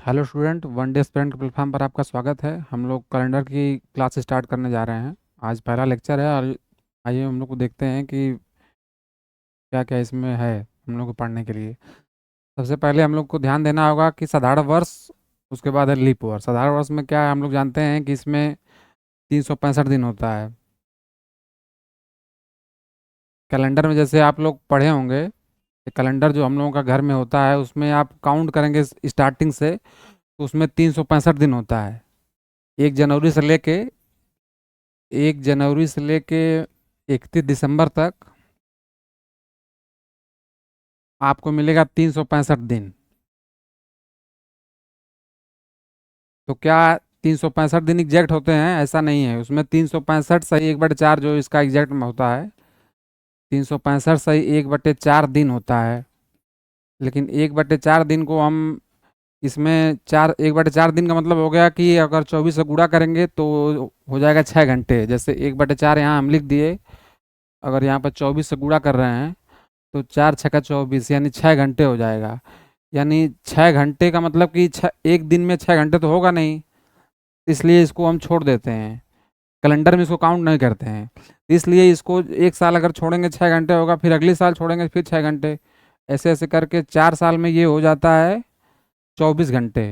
Hello student, one day student के platform पर आपका स्वागत है। हम लोग कैलेंडर की क्लास स्टार्ट करने जा रहे हैं। आज पहला लेक्चर है और आइए हम लोग को देखते हैं कि क्या क्या इसमें है हम लोग को पढ़ने के लिए। सबसे पहले हम लोग को ध्यान देना होगा कि साधारण वर्ष, उसके बाद है लीप वर्ष। साधारण वर्ष में क्या है, हम लोग जानते हैं कि इसमें 365 दिन होता है। कैलेंडर में जैसे आप लोग पढ़े होंगे, कैलेंडर जो हम लोगों का घर में होता है उसमें आप काउंट करेंगे स्टार्टिंग से, तो उसमें 365 दिन होता है। 1 जनवरी से लेके 31 दिसंबर तक आपको मिलेगा 365 दिन। तो क्या 365 दिन एग्जैक्ट होते हैं? ऐसा नहीं है। उसमें 365 सही 1/4 जो इसका एग्जैक्ट में होता है, 365 सही 1/4 दिन होता है। लेकिन 1/4 दिन को हम इसमें चार 1/4 दिन का मतलब हो गया कि अगर 24 से गुणा करेंगे तो हो जाएगा 6 घंटे। जैसे 1/4 यहाँ हम लिख दिए, अगर यहाँ पर 24 से गुणा कर रहे हैं तो 4 × 6 = 24, यानी 6 घंटे हो जाएगा। यानी 6 घंटे का मतलब कि एक दिन में 6 घंटे तो होगा नहीं, इसलिए इसको हम छोड़ देते हैं। कैलेंडर में इसको काउंट नहीं करते हैं, इसलिए इसको एक साल अगर छोड़ेंगे 6 घंटे होगा, फिर अगले साल छोड़ेंगे फिर 6 घंटे, ऐसे ऐसे करके 4 साल में ये हो जाता है 24 घंटे।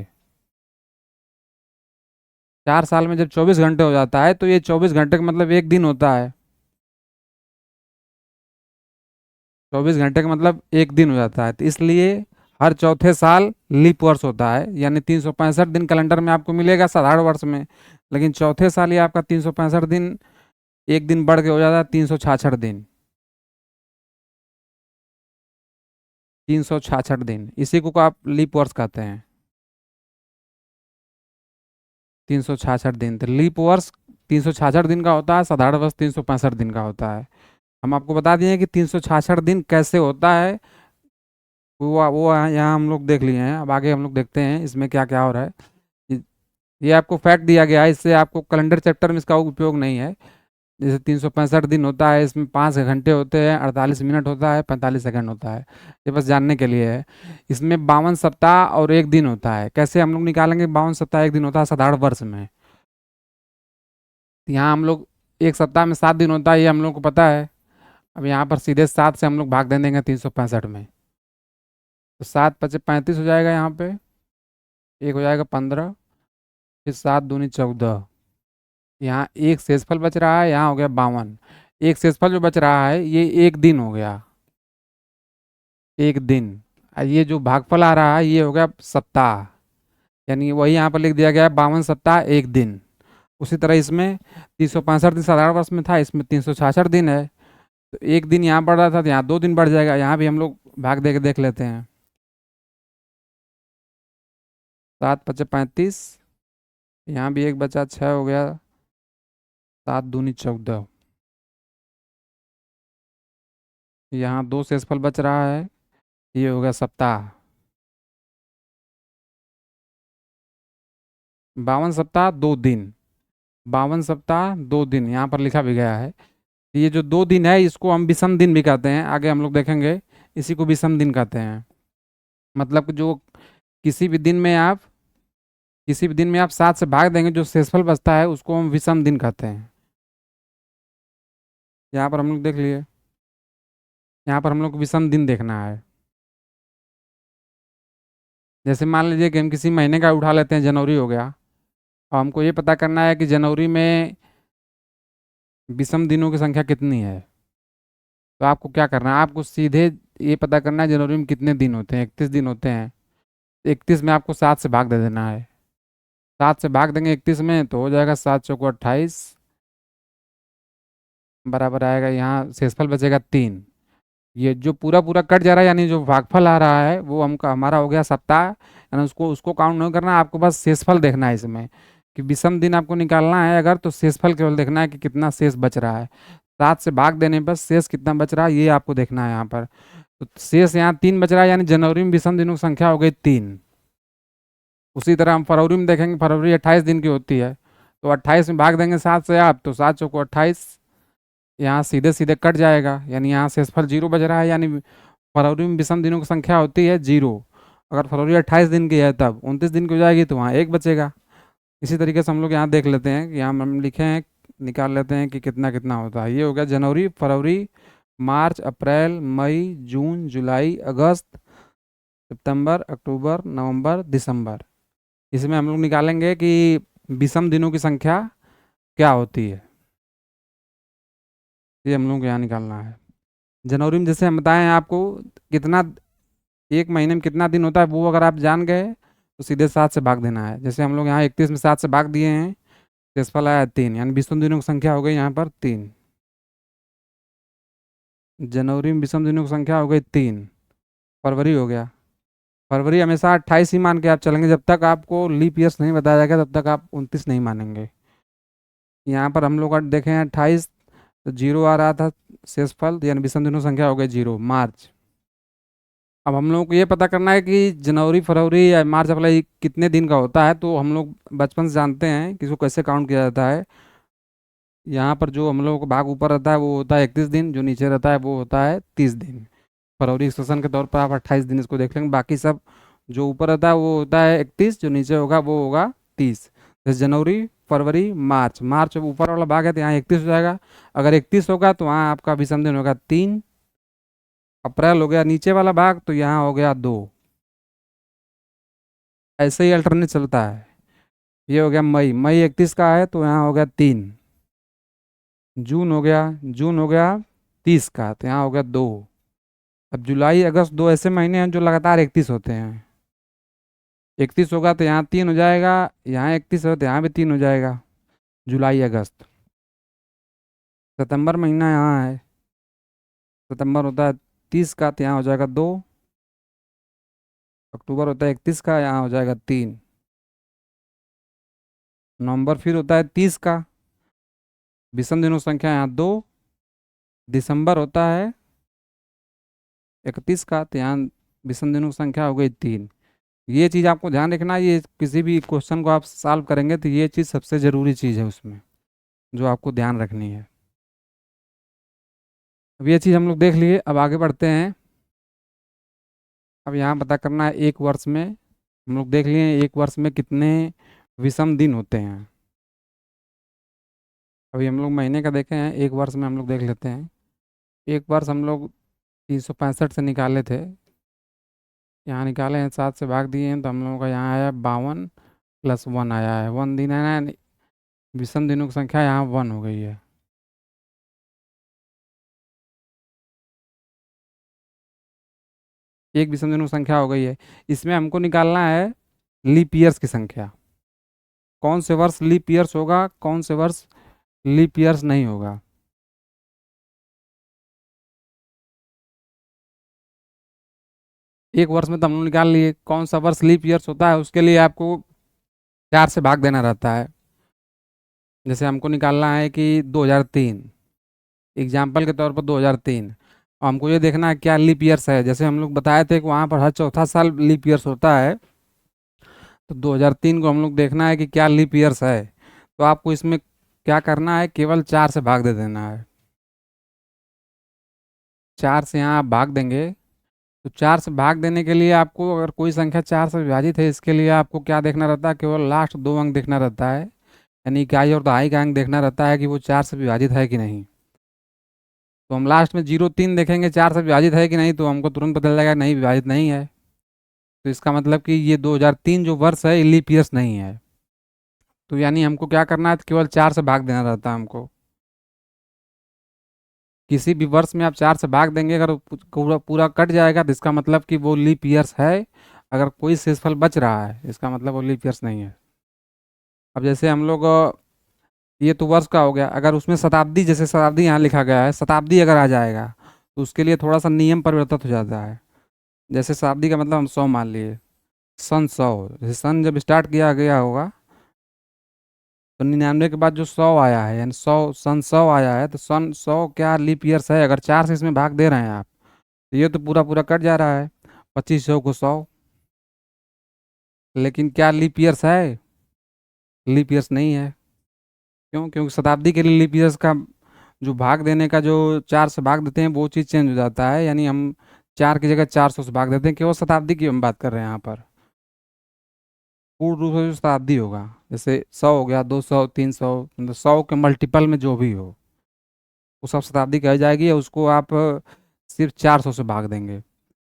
4 साल में जब 24 घंटे हो जाता है तो ये 24 घंटे का मतलब एक दिन होता है। 24 घंटे का मतलब एक दिन हो जाता है, तो इसलिए हर चौथे साल लीप वर्ष होता है। यानी 365 दिन कैलेंडर में आपको मिलेगा साधारण वर्ष में, लेकिन चौथे साल ये आपका 365 दिन एक दिन बढ़ के हो जाता है 366 दिन। 366 दिन, इसी को आप लीप वर्ष कहते हैं। 366 दिन, तो लीप वर्ष 366 दिन का होता है, साधारण वर्ष 365 दिन का होता है। हम आपको बता दिए कि 366 दिन कैसे होता है, वो यहाँ हम लोग देख लिए हैं। अब आगे हम लोग देखते हैं इसमें क्या क्या हो रहा है। ये ये आपको फैक्ट दिया गया है, इससे आपको कैलेंडर चैप्टर में इसका उपयोग नहीं है। जैसे 365 दिन होता है, इसमें 5 घंटे होते हैं, 48 मिनट होता है, 45 सेकंड होता है। ये बस जानने के लिए है। इसमें 52 सप्ताह और एक दिन होता है। कैसे हम लोग निकालेंगे 52 सप्ताह एक दिन होता है साधारण वर्ष में? तो यहाँ हम लोग एक सप्ताह में 7 दिन होता है, ये हम लोग को पता है। अब यहाँ पर सीधे 7 से हम लोग भाग दे देंगे 365 में, तो 7×5 = 35 हो जाएगा। यहाँ पे एक हो जाएगा 15, फिर 7×2 = 14। यहाँ एक शेषफल बच रहा है, यहाँ हो गया 52। एक शेषफल जो बच रहा है ये एक दिन हो गया, एक दिन। और ये जो भागफल आ रहा है ये हो गया सप्ताह, यानी वही यहाँ पर लिख दिया गया है 52 सप्ताह एक दिन। उसी तरह इसमें 365 दिन साधारण वर्ष में था, इसमें 366 दिन है। तो एक दिन यहाँ बढ़ रहा था तो यहाँ 2 दिन बढ़ जाएगा। यहाँ भी हम लोग भाग दे के देख लेते हैं। 7×5 = 35, यहाँ भी एक बचा 6 हो गया, 7×2 = 14। यहाँ दो शेषफल बच रहा है, ये हो गया सप्ताह। 52 सप्ताह 2 दिन, 52 सप्ताह 2 दिन यहाँ पर लिखा भी गया है। ये जो 2 दिन है इसको हम विषम दिन भी कहते हैं, आगे हम लोग देखेंगे। इसी को विषम दिन कहते हैं। मतलब कि जो किसी भी दिन में आप किसी भी दिन में आप 7 से भाग देंगे, जो शेषफल बचता है उसको हम विषम दिन कहते हैं। यहाँ पर हम लोग देख लिए, यहाँ पर हम लोग को विषम दिन देखना है। जैसे मान लीजिए कि हम किसी महीने का उठा लेते हैं, जनवरी हो गया, और हमको ये पता करना है कि जनवरी में विषम दिनों की संख्या कितनी है। तो आपको क्या करना है, आपको सीधे ये पता करना है जनवरी में कितने दिन होते हैं। 31 दिन होते हैं, 31 में आपको 7 से भाग दे देना है। 7 से भाग देंगे 31 में तो हो जाएगा 7×4 = 28, बराबर आएगा यहाँ शेषफल बचेगा 3। ये जो पूरा पूरा कट जा रहा है, यानी जो भागफल आ रहा है वो हमारा हो गया सप्ताह, यानी उसको उसको काउंट नहीं करना, आपको बस शेषफल देखना है इसमें। कि विषम दिन आपको निकालना है अगर, तो शेषफल केवल देखना है कि कितना शेष बच रहा है। 7 से भाग देने पर शेष कितना बच रहा है ये आपको देखना है यहाँ पर। तो शेष यहाँ 3 बच रहा है, यानी जनवरी में विषम दिनों की संख्या हो गई 3। उसी तरह हम फरवरी में देखेंगे, फरवरी 28 दिन की होती है, तो 28 में भाग देंगे 7 से आप, तो 7×4 = 28। यहाँ सीधे सीधे कट जाएगा, यानी यहाँ शेषफल 0 बच रहा है, यानी फरवरी में विषम दिनों की संख्या होती है 0। अगर फरवरी 28 दिन की है तब 29 दिन की हो जाएगी तो वहाँ एक बचेगा। इसी तरीके से हम लोग यहाँ देख लेते हैं कि यहाँ हम लिखे हैं, निकाल लेते हैं कि कितना कितना होता है। ये हो गया जनवरी, फरवरी, मार्च, अप्रैल, मई, जून, जुलाई, अगस्त, सितंबर, अक्टूबर, नवंबर, दिसंबर। इसमें हम लोग निकालेंगे कि विषम दिनों की संख्या क्या होती है। ये हम लोग को यहाँ निकालना है। जनवरी में जैसे हम बताएं आपको कितना, एक महीने में कितना दिन होता है, वो अगर आप जान गए तो सीधे 7 से भाग देना है। जैसे हम लोग यहाँ 31 में 7 से भाग दिए हैं, शेषफल आया 3, यानी विषम दिनों की संख्या हो गई यहाँ पर 3। जनवरी में विषम दिनों की संख्या हो गई 3। फरवरी हो गया, फरवरी हमेशा 28 ही मान के आप चलेंगे, जब तक आपको लीप ईयर्स नहीं बताया जाएगा तब तक आप 29 नहीं मानेंगे। यहाँ पर हम लोग देखें 28 तो जीरो आ रहा था शेषफल, यानी विषम दिनों की संख्या हो गई 0। मार्च, अब हम लोग को ये पता करना है कि जनवरी, फरवरी या मार्च, अप्रैल कितने दिन का होता है। तो हम लोग बचपन से जानते हैं कि इसको कैसे काउंट किया जाता है। यहाँ पर जो हम लोगों को भाग ऊपर रहता है वो होता है 31 दिन, जो नीचे रहता है वो होता है 30 दिन। फरवरी एक्सटेंशन के तौर पर आप 28 दिन इसको देख लेंगे, बाकी सब जो ऊपर रहता है वो होता है 31, जो नीचे होगा वो होगा 30। जैसे जनवरी, फरवरी, मार्च, मार्च ऊपर वाला भाग है तो यहाँ 31 हो जाएगा। अगर 31 होगा तो वहाँ आपका विषम दिन होगा 3। अप्रैल हो गया नीचे वाला भाग तो यहाँ हो गया 2। ऐसे ही अल्टरनेट चलता है। ये हो गया मई, मई 31 का है तो यहाँ हो गया 3। जून हो गया, जून हो गया 30 का तो यहाँ हो गया 2। अब जुलाई, अगस्त, 2 ऐसे महीने हैं जो लगातार 31 होते हैं। 31 होगा तो यहाँ 3 हो जाएगा, यहाँ 31 हो तो यहाँ भी 3 हो जाएगा। जुलाई, अगस्त। सितंबर महीना यहाँ है, सितंबर होता है 30 का तो यहाँ हो जाएगा 2। अक्टूबर होता है 31 का, यहाँ हो जाएगा 3। नवंबर फिर होता है 30 का, विषम दिनों की संख्या यहाँ 2। दिसंबर होता है 31 का तो यहाँ विषम दिनों की संख्या हो गई 3। ये चीज़ आपको ध्यान रखना है, ये किसी भी क्वेश्चन को आप सॉल्व करेंगे तो ये चीज़ सबसे ज़रूरी चीज़ है उसमें, जो आपको ध्यान रखनी है। अब ये चीज़ हम लोग देख लिए, अब आगे बढ़ते हैं। अब यहाँ पता करना है एक वर्ष में, हम लोग देख लिए एक वर्ष में कितने विषम दिन होते हैं। अभी हम लोग महीने का देखे हैं, एक वर्ष में हम लोग देख लेते हैं। एक वर्ष हम लोग 365 से निकाले थे, यहाँ निकाले हैं 7 से भाग दिए हैं तो हम लोगों का यहाँ आया 52 + 1 आया है, 1 दिन है ना, विषम दिनों की संख्या यहाँ 1 हो गई है। एक विषम दिनों की संख्या हो गई है। इसमें हमको निकालना है लीप ईयर्स की संख्या, कौन से वर्ष लीप ईयर्स होगा, कौन से वर्ष लीप ईयर्स नहीं होगा। एक वर्ष में तो हम लोग निकाल लिए कौन सा वर्ष लीप ईयर्स होता है, उसके लिए आपको 4 से भाग देना रहता है। जैसे हमको निकालना है कि 2003, एग्जाम्पल के तौर पर 2003, और हमको ये देखना है क्या लीप ईयर्स है। जैसे हम लोग बताए थे कि वहाँ पर हर चौथा साल लीप ईयर्स होता है, तो 2003 को हम लोग देखना है कि क्या लीप ईयर्स है। तो आपको इसमें क्या करना है, केवल 4 से भाग दे देना है। 4 से यहाँ आप भाग देंगे तो 4 से भाग देने के लिए आपको, अगर कोई संख्या 4 से विभाजित है, इसके लिए आपको क्या देखना रहता है, केवल लास्ट 2 अंक देखना रहता है, यानी इकाई और दहाई का अंक देखना रहता है कि वो 4 से विभाजित है कि नहीं। तो हम लास्ट में 0 3 देखेंगे 4 से विभाजित है कि नहीं, तो हमको तुरंत पता चल जाएगा नहीं, विभाजित नहीं है। तो इसका मतलब कि ये 2003 जो वर्ष है लीप ईयर्स नहीं है। तो यानी हमको क्या करना है, केवल 4 से भाग देना रहता है हमको। किसी भी वर्ष में आप 4 से भाग देंगे, अगर पूरा पूरा कट जाएगा तो इसका मतलब कि वो लीप ईयर्स है। अगर कोई शेषफल बच रहा है इसका मतलब वो लीप ईयर्स नहीं है। अब जैसे हम लोग ये तो वर्ष का हो गया, अगर उसमें शताब्दी, जैसे शताब्दी यहाँ लिखा गया है, शताब्दी अगर आ जाएगा तो उसके लिए थोड़ा सा नियम परिवर्तित हो जाता है। जैसे शताब्दी का मतलब हम 100 मान लिए, सन 100, जैसे सन जब स्टार्ट किया गया होगा तो 99 के बाद जो 100 आया है, यानी 100, सन 100 आया है, तो सन 100 क्या लीप ईयर्स है। अगर 4 से इसमें भाग दे रहे हैं आप तो ये तो पूरा पूरा कट जा रहा है, 2500 को 100। लेकिन क्या लीप ईयर्स है, लीप ईयर्स नहीं है। क्यों? क्योंकि शताब्दी के लिए लीप ईयर्स का जो भाग देने का जो 4 से भाग देते हैं वो चीज़ चेंज हो जाता है, यानी हम 4 की जगह 400 से भाग देते हैं, केवल शताब्दी की हम बात कर रहे हैं यहाँ पर। पूर्ण रूप से जो शताब्दी होगा, जैसे 100 हो गया, 200, 300, मतलब 100 के मल्टीपल में जो भी हो वो सब शताब्दी कही जाएगी, या उसको आप सिर्फ 400 से भाग देंगे।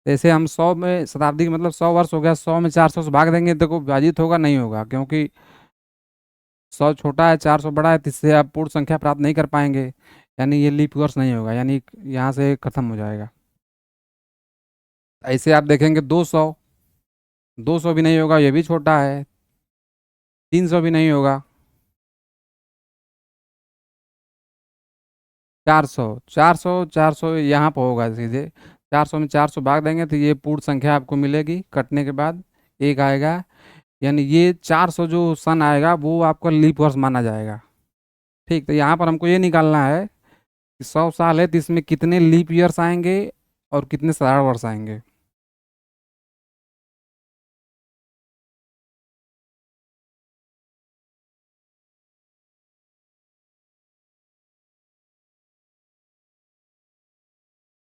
जैसे हम 100 में शताब्दी की मतलब 100 वर्ष हो गया, 100 में 400 से भाग देंगे तो कोई विभाजित होगा नहीं होगा, क्योंकि 100 छोटा है, 400 बड़ा है, तो इससे आप पूर्ण संख्या प्राप्त नहीं कर पाएंगे, यानी ये लीप वर्ष नहीं होगा, यानी यहाँ से खत्म हो जाएगा। ऐसे आप देखेंगे 200, 200 भी नहीं होगा, ये भी छोटा है। 300 भी नहीं होगा। 400, 400, 400 यहाँ पर होगा सीधे। 400 में 400 भाग देंगे तो ये पूर्ण संख्या आपको मिलेगी, कटने के बाद एक आएगा, यानी ये 400 जो सन आएगा वो आपका लीप वर्ष माना जाएगा। ठीक, तो यहाँ पर हमको ये निकालना है कि 100 साल है तो इसमें कितने लीप ईयर्स आएंगे और कितने साधारण वर्ष आएंगे।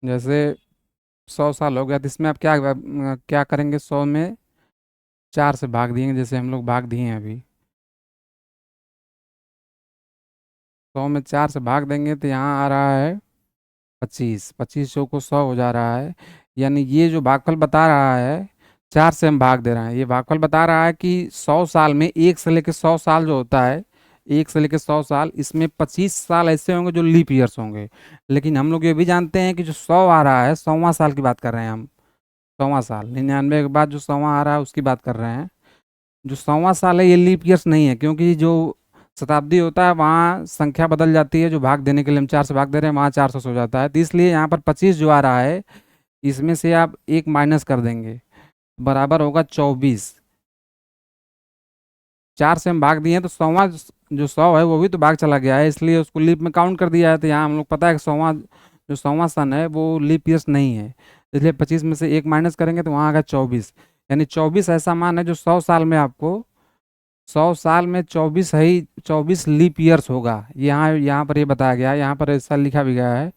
जैसे 100 साल हो गया तो इसमें आप क्या क्या करेंगे, 100 में 4 से भाग दिएंगे, जैसे हम लोग भाग दिए हैं अभी। 100 में 4 से भाग देंगे तो यहाँ आ रहा है 25, 25 को 100 हो जा रहा है, यानी ये जो भागफल बता रहा है, 4 से हम भाग दे रहे हैं, ये भागफल बता रहा है कि 100 साल में 1 से लेकर 100 साल जो होता है, 1 से लेकर 100 साल, इसमें 25 साल ऐसे होंगे जो लीप ईयर्स होंगे। लेकिन हम लोग ये भी जानते हैं कि जो 100 आ रहा है, 100वां साल की बात कर रहे हैं हम। 100वां साल, 99 के बाद जो 100वां आ रहा है उसकी बात कर रहे हैं। जो 100वां साल है ये लीप ईयर्स नहीं है, क्योंकि जो शताब्दी होता है वहाँ संख्या बदल जाती है, जो भाग देने के लिए हम 4 से भाग दे रहे हैं वहाँ 400 हो जाता है, तो इसलिए यहाँ पर 25 जो आ रहा है इसमें से आप एक माइनस कर देंगे, बराबर होगा 24। 4 से हम भाग दिए हैं तो 100वां जो 100 है वो भी तो भाग चला गया है, इसलिए उसको लीप में काउंट कर दिया है, तो यहाँ हम लोग पता है कि 100वां जो 100वां सन है वो लीप ईयर्स नहीं है, इसलिए 25 में से एक माइनस करेंगे तो वहाँ आएगा 24। यानी 24 ऐसा मान है जो 100 साल में आपको, 100 साल में 24 है ही, 24 लीप ईयर्स होगा। यहाँ यहाँ पर ये बताया गया है, यहाँ पर ऐसा लिखा भी गया है,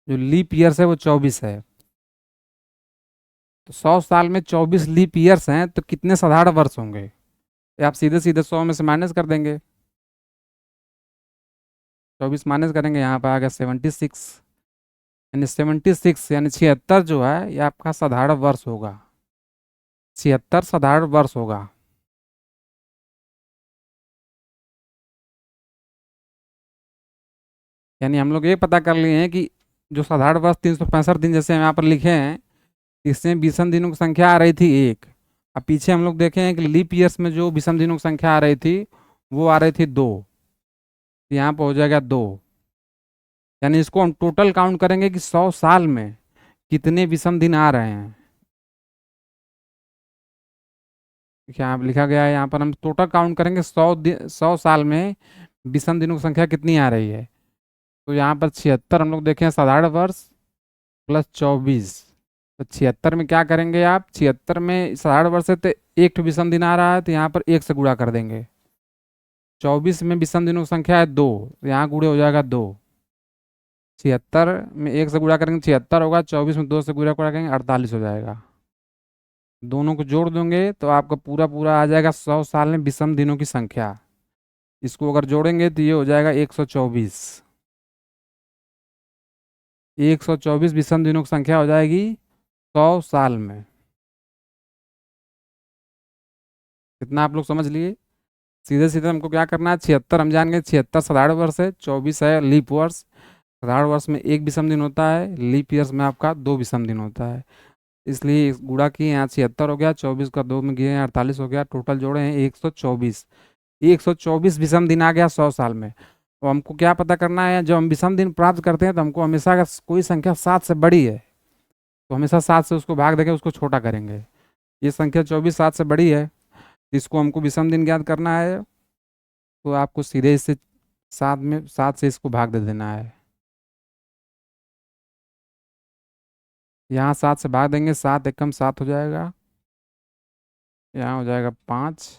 जो लीप ईयर्स है वो 24 है। तो 100 साल में 24 लीप ईयर्स हैं तो कितने साधारण वर्ष होंगे, ये आप सीधे सीधे 100 में से माइनस कर देंगे। 24 माइनस करेंगे, यहाँ पर आ गया 76, यानी 76 यानी 76 जो है ये आपका साधारण वर्ष होगा। 76 साधारण वर्ष होगा। यानी हम लोग ये पता कर लिए हैं कि जो साधारण वर्ष 365 दिन जैसे हम यहाँ पर लिखे हैं, इसमें विषम दिनों की संख्या आ रही थी एक। अब पीछे हम लोग देखे हैं कि लीप ईयर्स में जो विषम दिनों की संख्या आ रही थी वो आ रही थी 2, तो यहाँ पर हो जाएगा 2। यानी इसको हम टोटल काउंट करेंगे कि 100 साल में कितने विषम दिन आ रहे हैं। यहाँ पे लिखा गया है, यहाँ पर हम टोटल काउंट करेंगे 100 साल में विषम दिनों की संख्या कितनी आ रही है। तो यहाँ पर 76 हम लोग देखें साधारण वर्ष प्लस 24, तो 76 में क्या करेंगे आप, 76 में साधारण वर्ष है तो एक ठो विषम दिन आ रहा है तो यहाँ पर एक से गुणा कर देंगे। 24 में विषम दिनों की संख्या है 2, तो यहाँ गुणे हो जाएगा 2। 76 में एक से गुणा करेंगे 76 होगा, 24 में 2 से गुणा करेंगे 48 हो जाएगा। दोनों को जोड़ देंगे तो आपका पूरा पूरा आ जाएगा 100 साल में विषम दिनों की संख्या। इसको अगर जोड़ेंगे तो ये हो जाएगा 124। 124 विषम दिनों की संख्या हो जाएगी 100 साल में। कितना आप लोग समझ लिए। सीधे सीधे हमको क्या करना है, 76 हम जान गए, 76 साधारण वर्ष है, 24 है लीप वर्ष। साधारण वर्ष में एक विषम दिन होता है, लीप ईयर्स में आपका 2 विषम दिन होता है, इसलिए गुणा किए यहाँ 76 हो गया, 24 का 2 में गए 48 हो गया, टोटल जोड़े हैं 124। 124 विषम दिन आ गया 100 साल में। तो हमको क्या पता करना है, जब हम विषम दिन प्राप्त करते हैं तो हमको हमेशा अगर कोई संख्या 7 से बड़ी है तो हमेशा 7 से उसको भाग देके उसको छोटा करेंगे। ये संख्या 24 7 से बड़ी है, इसको हमको विषम दिन ज्ञात करना है, तो आपको सीधे इससे 7 से इसको भाग दे देना है। यहाँ 7 से भाग देंगे, 7 एकम 7 हो जाएगा, यहाँ हो जाएगा 5,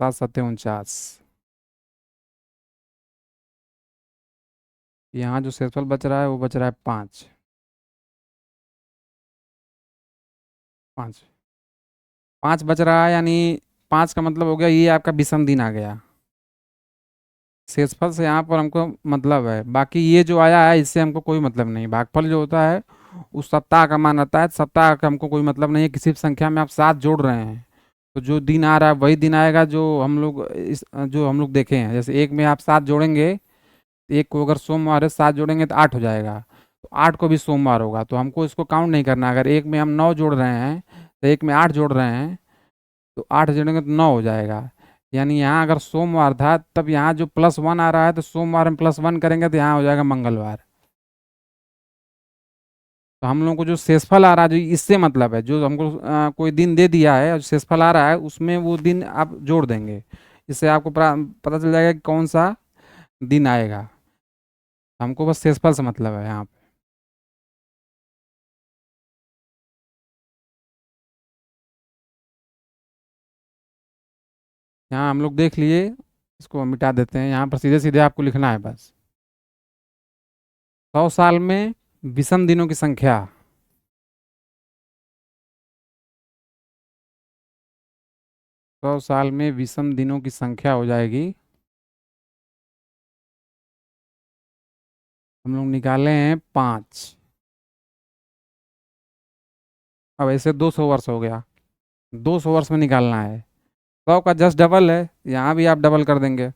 7 7 49। यहाँ जो शेषफल बच रहा है वो बच रहा है 5। 5 5 बच रहा है, यानी 5 का मतलब हो गया ये आपका विषम दिन आ गया। शेषफल से यहाँ पर हमको मतलब है, बाकी ये जो आया है इससे हमको कोई मतलब नहीं। भागफल जो होता है उस सप्ताह का मान आता है, सप्ताह का हमको कोई मतलब नहीं है। किसी भी संख्या में आप 7 जोड़ रहे हैं तो जो दिन आ रहा है वही दिन आएगा जो हम लोग देखे हैं। जैसे एक में आप 7 जोड़ेंगे, एक को अगर सोमवार है 7 जोड़ेंगे तो 8 हो जाएगा, तो 8 को भी सोमवार होगा, तो हमको इसको काउंट नहीं करना। अगर एक में हम 9 जोड़ रहे हैं तो एक में 8 जोड़ रहे हैं, तो 8 जोड़ेंगे तो 9 हो जाएगा। यानी यहाँ अगर सोमवार था तब यहाँ जो +1 आ रहा है तो सोमवार में +1 करेंगे तो यहाँ हो जाएगा मंगलवार। तो हम लोगों को जो शेषफल आ रहा है जो इससे मतलब है, जो हमको कोई दिन दे दिया है और शेषफल आ रहा है उसमें वो दिन आप जोड़ देंगे। इससे आपको पता चल जाएगा कि कौन सा दिन आएगा। हमको बस शेषफल से मतलब है यहाँ पे। यहाँ हम लोग देख लिए, इसको हम मिटा देते हैं। यहाँ पर सीधे सीधे आपको लिखना है बस 100 साल में विषम दिनों की संख्या। 100 साल में विषम दिनों की संख्या हो जाएगी, हम लोग निकाले हैं 5। अब ऐसे 200 वर्ष हो गया, 200 वर्ष में निकालना है। 100 का जस्ट डबल है, यहाँ भी आप डबल कर देंगे।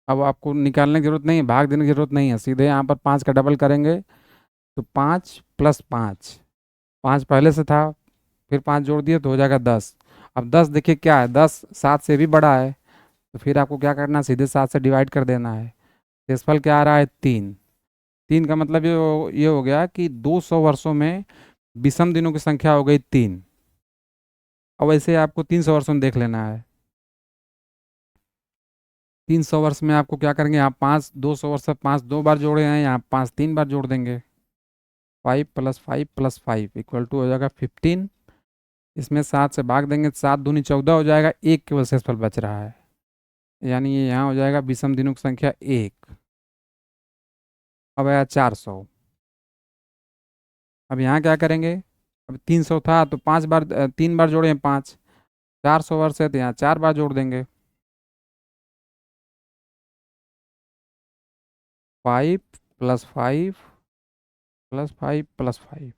अब आपको निकालने की जरूरत नहीं है, भाग देने की जरूरत नहीं है, सीधे यहाँ पर 5 का डबल करेंगे तो 5 + 5, 5 पहले से था, फिर 5 जोड़ दिए तो हो जाएगा 10। अब 10 देखिए क्या है, 10 7 से भी बड़ा है, तो फिर आपको क्या करना है, सीधे 7 से डिवाइड कर देना है। शेषफल क्या आ रहा है, 3। 3 का मतलब ये हो गया कि 200 वर्षों में विषम दिनों की संख्या हो गई 3। अब ऐसे आपको 300 वर्षों में देख लेना है। 300 वर्ष में आपको क्या करेंगे, यहाँ 5, 200 वर्ष से 5 2 बार जोड़े हैं, यहाँ 5 3 बार जोड़ देंगे। 5 + 5 + 5 इक्वल टू हो जाएगा 15। इसमें 7 से भाग देंगे तो 7 दूनी 14 हो जाएगा, एक केवल शेषफल बच रहा है, यानी ये यहाँ हो जाएगा विषम दिनों की संख्या 1। अब आया 400। अब यहाँ क्या करेंगे, अब 300 था तो 5 बार 3 बार जोड़े हैं 5, 400 वर्ष है तो यहाँ 4 बार जोड़ देंगे। 5 + 5 + 5 + 5,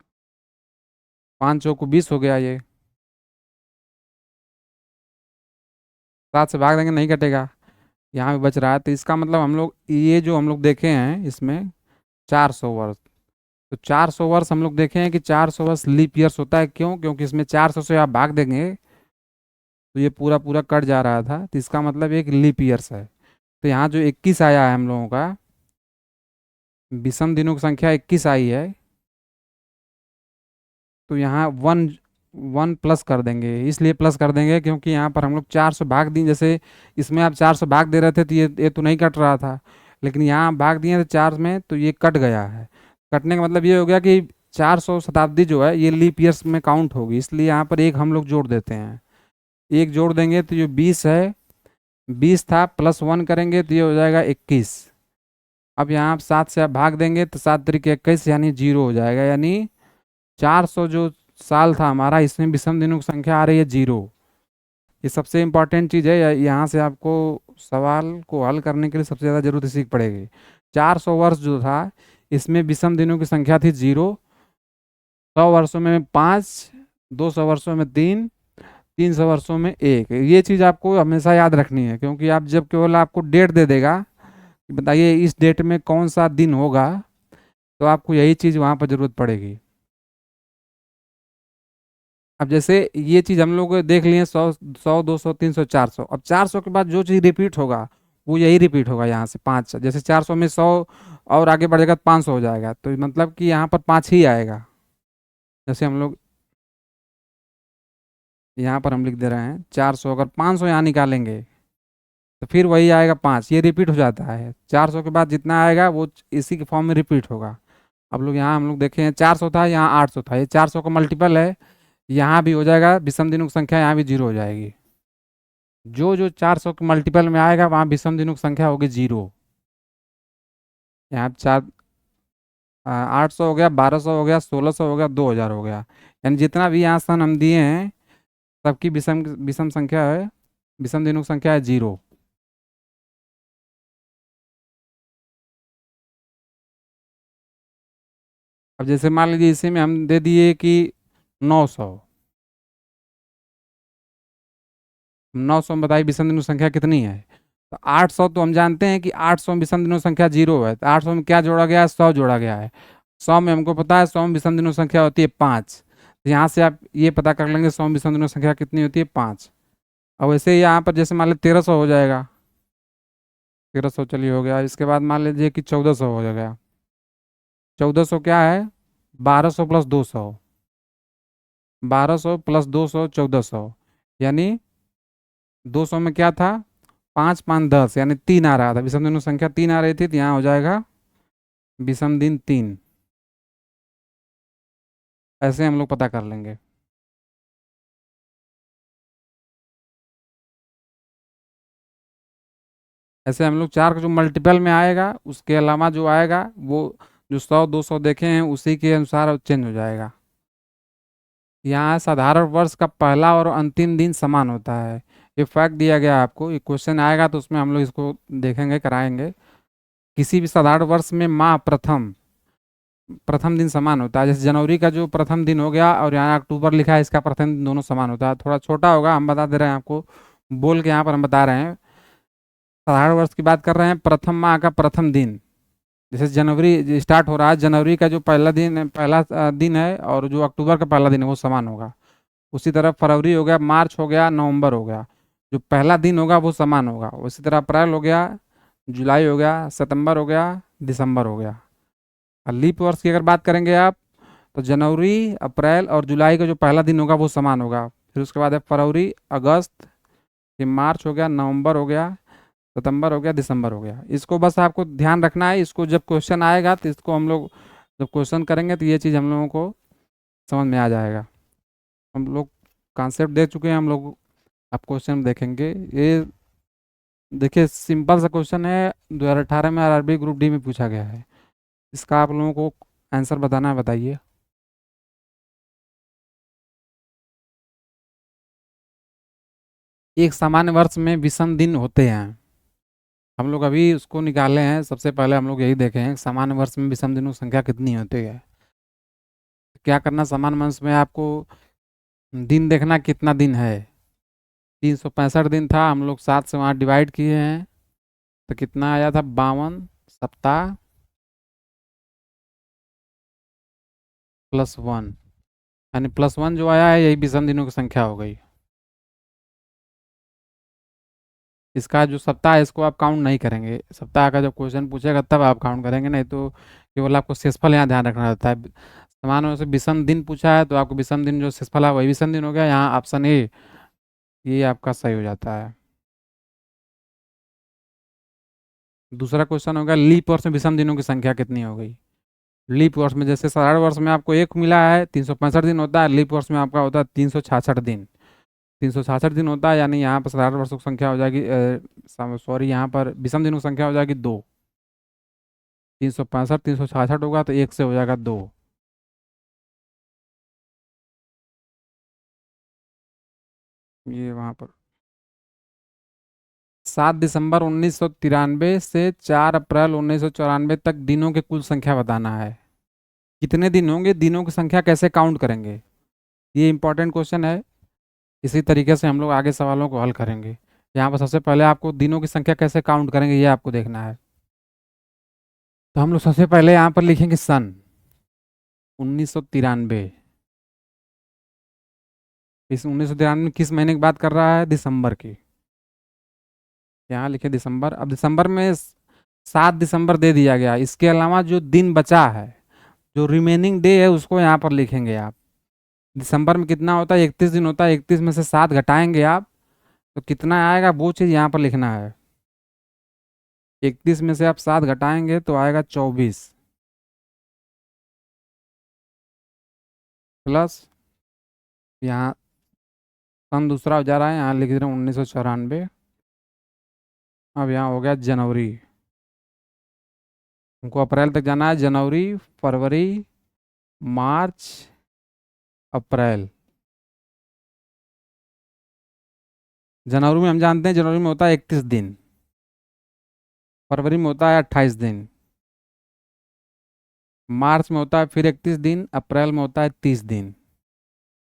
5 चौको 20 हो गया ये। 7 से भाग देंगे नहीं कटेगा, यहाँ भी बच रहा है, तो इसका मतलब हम लोग ये जो हम लोग देखे हैं इसमें 400 वर्ष, तो 400 वर्ष हम लोग देखे हैं कि 400 वर्ष लीप ईयर्स होता है। क्यों? क्योंकि इसमें 400 से आप भाग देंगे तो ये पूरा पूरा कट जा रहा था, तो इसका मतलब एक लीप ईयर्स है। तो यहाँ जो 21 आया है हम लोगों का, विषम दिनों की संख्या 21 आई है, तो यहाँ 1 प्लस कर देंगे। इसलिए प्लस कर देंगे क्योंकि यहाँ पर हम लोग 400 भाग दिए, जैसे इसमें आप 400 भाग दे रहे थे तो ये तो नहीं कट रहा था, लेकिन यहाँ भाग दिए थे 4 में तो ये कट गया है। कटने का मतलब ये हो गया कि 400 शताब्दी जो है ये लीप ईयर्स में काउंट होगी, इसलिए यहाँ पर एक हम लोग जोड़ देते हैं। एक जोड़ देंगे तो ये 20 है, 20 था +1 करेंगे तो ये हो जाएगा 21। अब यहाँ आप 7 से आप भाग देंगे तो 7 तरीके 21, यानी 0 हो जाएगा, यानी 400 जो साल था हमारा इसमें विषम दिनों की संख्या आ रही है 0। ये सबसे इम्पोर्टेंट चीज़ है, यहाँ से आपको सवाल को हल करने के लिए सबसे ज़्यादा जरूरत इसी की पड़ेगी। 400 वर्ष जो था इसमें विषम दिनों की संख्या थी 0, 100 वर्षों में 5, 200 वर्षों में 3, 300 वर्षों में 1। ये चीज़ आपको हमेशा याद रखनी है, क्योंकि आप जब केवल आपको डेट दे देगा कि बताइए इस डेट में कौन सा दिन होगा, तो आपको यही चीज़ वहाँ पर ज़रूरत पड़ेगी। अब जैसे ये चीज़ हम लोग देख लिए 100 200 300 400, अब 400 के बाद जो चीज़ रिपीट होगा वो यही रिपीट होगा यहाँ से 5। जैसे 400 में 100 और आगे बढ़ेगा तो 500 हो जाएगा, तो मतलब कि यहाँ पर 5 ही आएगा। जैसे हम लोग यहाँ पर हम लिख दे रहे हैं 400, अगर 500 यहाँ निकालेंगे तो फिर वही आएगा 5, ये रिपीट हो जाता है। 400 के बाद जितना आएगा वो इसी के फॉर्म में रिपीट होगा। अब लोग यहाँ हम लोग देखे हैं 400 था, यहाँ 800 था, ये 400 का मल्टीपल है, यहाँ भी हो जाएगा विषम दिनों की संख्या, यहाँ भी 0 हो जाएगी। जो जो 400 के मल्टीपल में आएगा वहाँ विषम दिनों की संख्या होगी 0। यहाँ पे चार, 800 हो गया, 1200 हो गया, 1600 हो गया, 2000 हो गया। यानी जितना भी यहाँ स्थान हम दिए हैं सबकी विषम विषम संख्या है, विषम दिनों की संख्या है 0। अब जैसे मान लीजिए इसी में हम दे दिए कि 900, 900 में बताइए विषम दिनों की संख्या कितनी है। तो 800 तो हम जानते हैं कि 800 में विषम दिनों की संख्या 0 है, तो 800 में क्या जोड़ा गया है, 100 जोड़ा गया है। 100 में हमको पता है 100 में विषम दिनों की संख्या होती है 5। तो यहाँ से आप ये पता कर लेंगे 100 में विषम दिनों की संख्या कितनी होती है, 5। अब वैसे ही यहाँ पर जैसे मान लीजिए 1300 हो जाएगा, 1300 चलिए हो गया। इसके बाद मान लीजिए कि 1400 हो जाएगा। 1400 क्या है, 1200 प्लस 200, 1200 प्लस 200, 1400। यानी 200 में क्या था, 5 5 10, यानी 3 आ रहा था, विषम दिनों संख्या 3 आ रही थी, तो यहाँ हो जाएगा विषम दिन 3। ऐसे हम लोग पता कर लेंगे। ऐसे हम लोग चार का जो मल्टीपल में आएगा उसके अलावा जो आएगा वो जो 100 200 देखे हैं उसी के अनुसार चेंज हो जाएगा। यहाँ साधारण वर्ष का पहला और अंतिम दिन समान होता है। ये फैक्ट दिया गया है आपको, ये क्वेश्चन आएगा तो उसमें हम लोग इसको देखेंगे, कराएंगे। किसी भी साधारण वर्ष में माह प्रथम प्रथम दिन समान होता है। जैसे जनवरी का जो प्रथम दिन हो गया और यहाँ अक्टूबर लिखा है, इसका प्रथम दिन दोनों समान होता है। थोड़ा छोटा होगा, हम बता दे रहे हैं आपको, बोल के यहाँ पर हम बता रहे हैं। साधारण वर्ष की बात कर रहे हैं, प्रथम माह का प्रथम दिन। जैसे जनवरी स्टार्ट हो रहा है, जनवरी का जो पहला दिन, पहला दिन है और जो अक्टूबर का पहला दिन है वो समान होगा। उसी तरह फरवरी हो गया, मार्च हो गया, नवंबर हो गया, जो पहला दिन होगा वो समान होगा। उसी तरह अप्रैल हो गया, जुलाई हो गया, सितंबर हो गया, दिसंबर हो गया। और लीप वर्ष की अगर बात करेंगे आप, तो जनवरी, अप्रैल और जुलाई का जो पहला दिन होगा वो समान होगा। फिर उसके बाद है फरवरी, अगस्त, फिर मार्च हो गया, नवंबर हो गया, सितंबर हो गया, दिसंबर हो गया। इसको बस आपको ध्यान रखना है, इसको जब क्वेश्चन आएगा तो इसको हम लोग जब क्वेश्चन करेंगे तो ये चीज़ हम लोगों को समझ में आ जाएगा। हम लोग कॉन्सेप्ट दे चुके हैं हम लोग, आप क्वेश्चन देखेंगे। ये देखिए सिंपल सा क्वेश्चन है, 2018 में आरआरबी ग्रुप डी में पूछा गया है। इसका आप लोगों को आंसर बताना है, बताइए। एक सामान्य वर्ष में विषम दिन होते हैं, हम लोग अभी उसको निकाले हैं। सबसे पहले हम लोग यही देखे हैं सामान्य वर्ष में विषम दिनों की संख्या कितनी होती है। क्या करना, सामान्य वर्ष में आपको दिन देखना कितना दिन है। 365 दिन था, हम लोग 7 से वहाँ डिवाइड किए हैं तो कितना आया था, 52 सप्ताह +1। यानी +1 जो आया है यही विषम दिनों की संख्या हो गई। इसका जो सप्ताह है इसको आप काउंट नहीं करेंगे, सप्ताह का जब क्वेश्चन पूछेगा तब आप काउंट करेंगे, नहीं तो केवल आपको शेषफल यहाँ ध्यान रखना रहता है। समान रूप से विषम दिन पूछा है तो आपको विषम दिन जो शेषफल है वही विषम दिन हो गया। यहाँ ऑप्शन ए ये आपका सही हो जाता है। दूसरा क्वेश्चन होगा लीप वर्ष में विषम दिनों की संख्या कितनी हो गई। लीप वर्ष में जैसे साधारण वर्ष में आपको एक मिला है, 365 दिन होता है, लीप वर्ष में आपका होता है 366 दिन। 366 दिन होता है, यानी यहाँ पर साधारण वर्षों की संख्या हो जाएगी, सॉरी यहाँ पर विषम दिनों की संख्या हो जाएगी 2। 365 366 होगा तो एक से हो जाएगा 2। ये वहाँ पर 7 दिसंबर 1993 से 4 अप्रैल 1994 तक दिनों की कुल संख्या बताना है। कितने दिन होंगे, दिनों की संख्या कैसे काउंट करेंगे, ये इंपॉर्टेंट क्वेश्चन है। इसी तरीके से हम लोग आगे सवालों को हल करेंगे। यहाँ पर सबसे पहले आपको दिनों की संख्या कैसे काउंट करेंगे ये आपको देखना है। तो हम लोग सबसे पहले यहाँ पर लिखेंगे सन 1993। इस 1993 किस महीने की बात कर रहा है, दिसंबर की। यहाँ लिखे दिसंबर। अब दिसंबर में 7 दिसंबर दे दिया गया, इसके अलावा जो दिन बचा है, जो रिमेनिंग डे है उसको यहाँ पर लिखेंगे आप। दिसंबर में कितना होता है, 31 दिन होता है, 31 में से 7 घटाएंगे आप तो कितना आएगा वो चीज़ यहाँ पर लिखना है। 31 में से आप 7 घटाएंगे तो आएगा 24, प्लस यहाँ सन दूसरा हो जा रहा है, यहाँ लिख दे रहे हैं 1994। अब यहाँ हो गया जनवरी। हमको अप्रैल तक जाना है। जनवरी, फरवरी, मार्च, अप्रैल। जनवरी में हम जानते हैं, जनवरी में होता है 31 दिन। फरवरी में होता है 28 दिन। मार्च में होता है फिर 31 दिन। अप्रैल में होता है 30 दिन।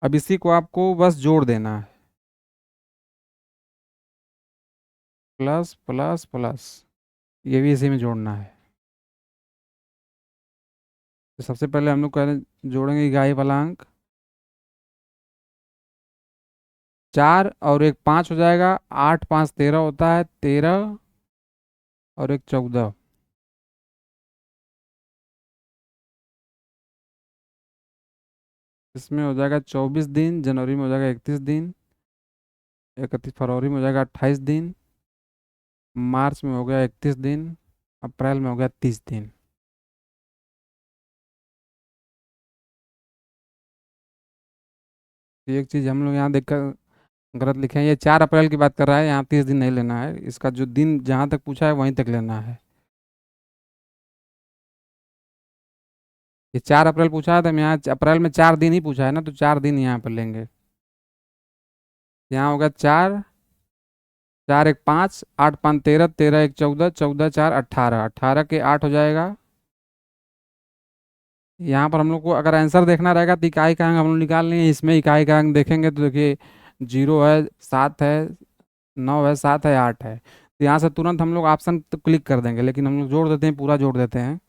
अब इसी को आपको बस जोड़ देना है। प्लस प्लस प्लस, ये भी इसी में जोड़ना है। तो सबसे पहले हम लोग जोड़ेंगे इकाई वाला अंक। 4 और 1 5 हो जाएगा। 8 5 13 होता है। 13 और 1 14। इसमें हो जाएगा 24 दिन। जनवरी में हो जाएगा 31 दिन। 31 फरवरी में हो जाएगा 28 दिन। मार्च में हो गया 31 दिन। अप्रैल में हो गया 30 दिन। एक चीज़ हम लोग यहाँ देखकर गलत लिखे हैं, ये 4 अप्रैल की बात कर रहा है, यहाँ 30 दिन नहीं लेना है। इसका जो दिन जहाँ तक पूछा है वहीं तक लेना है। ये 4 अप्रैल पूछा है तो हम यहाँ अप्रैल में 4 दिन ही पूछा है ना, तो 4 दिन यहाँ पर लेंगे। यहाँ होगा 4 4 1 5, 8 5 13, 13 1 14, 14 4 18, 18 के 8 हो जाएगा। यहाँ पर हम लोग को अगर आंसर देखना रहेगा तो इकाई का अंक हम लोग निकाल लेंगे। इसमें इकाई का अंक देखेंगे तो देखिए 0 है, 7 है, 9 है, 7 है, 8 है। तो यहाँ से तुरंत हम लोग ऑप्शन तो क्लिक कर देंगे, लेकिन हम लोग जोड़ देते हैं, पूरा जोड़ देते हैं।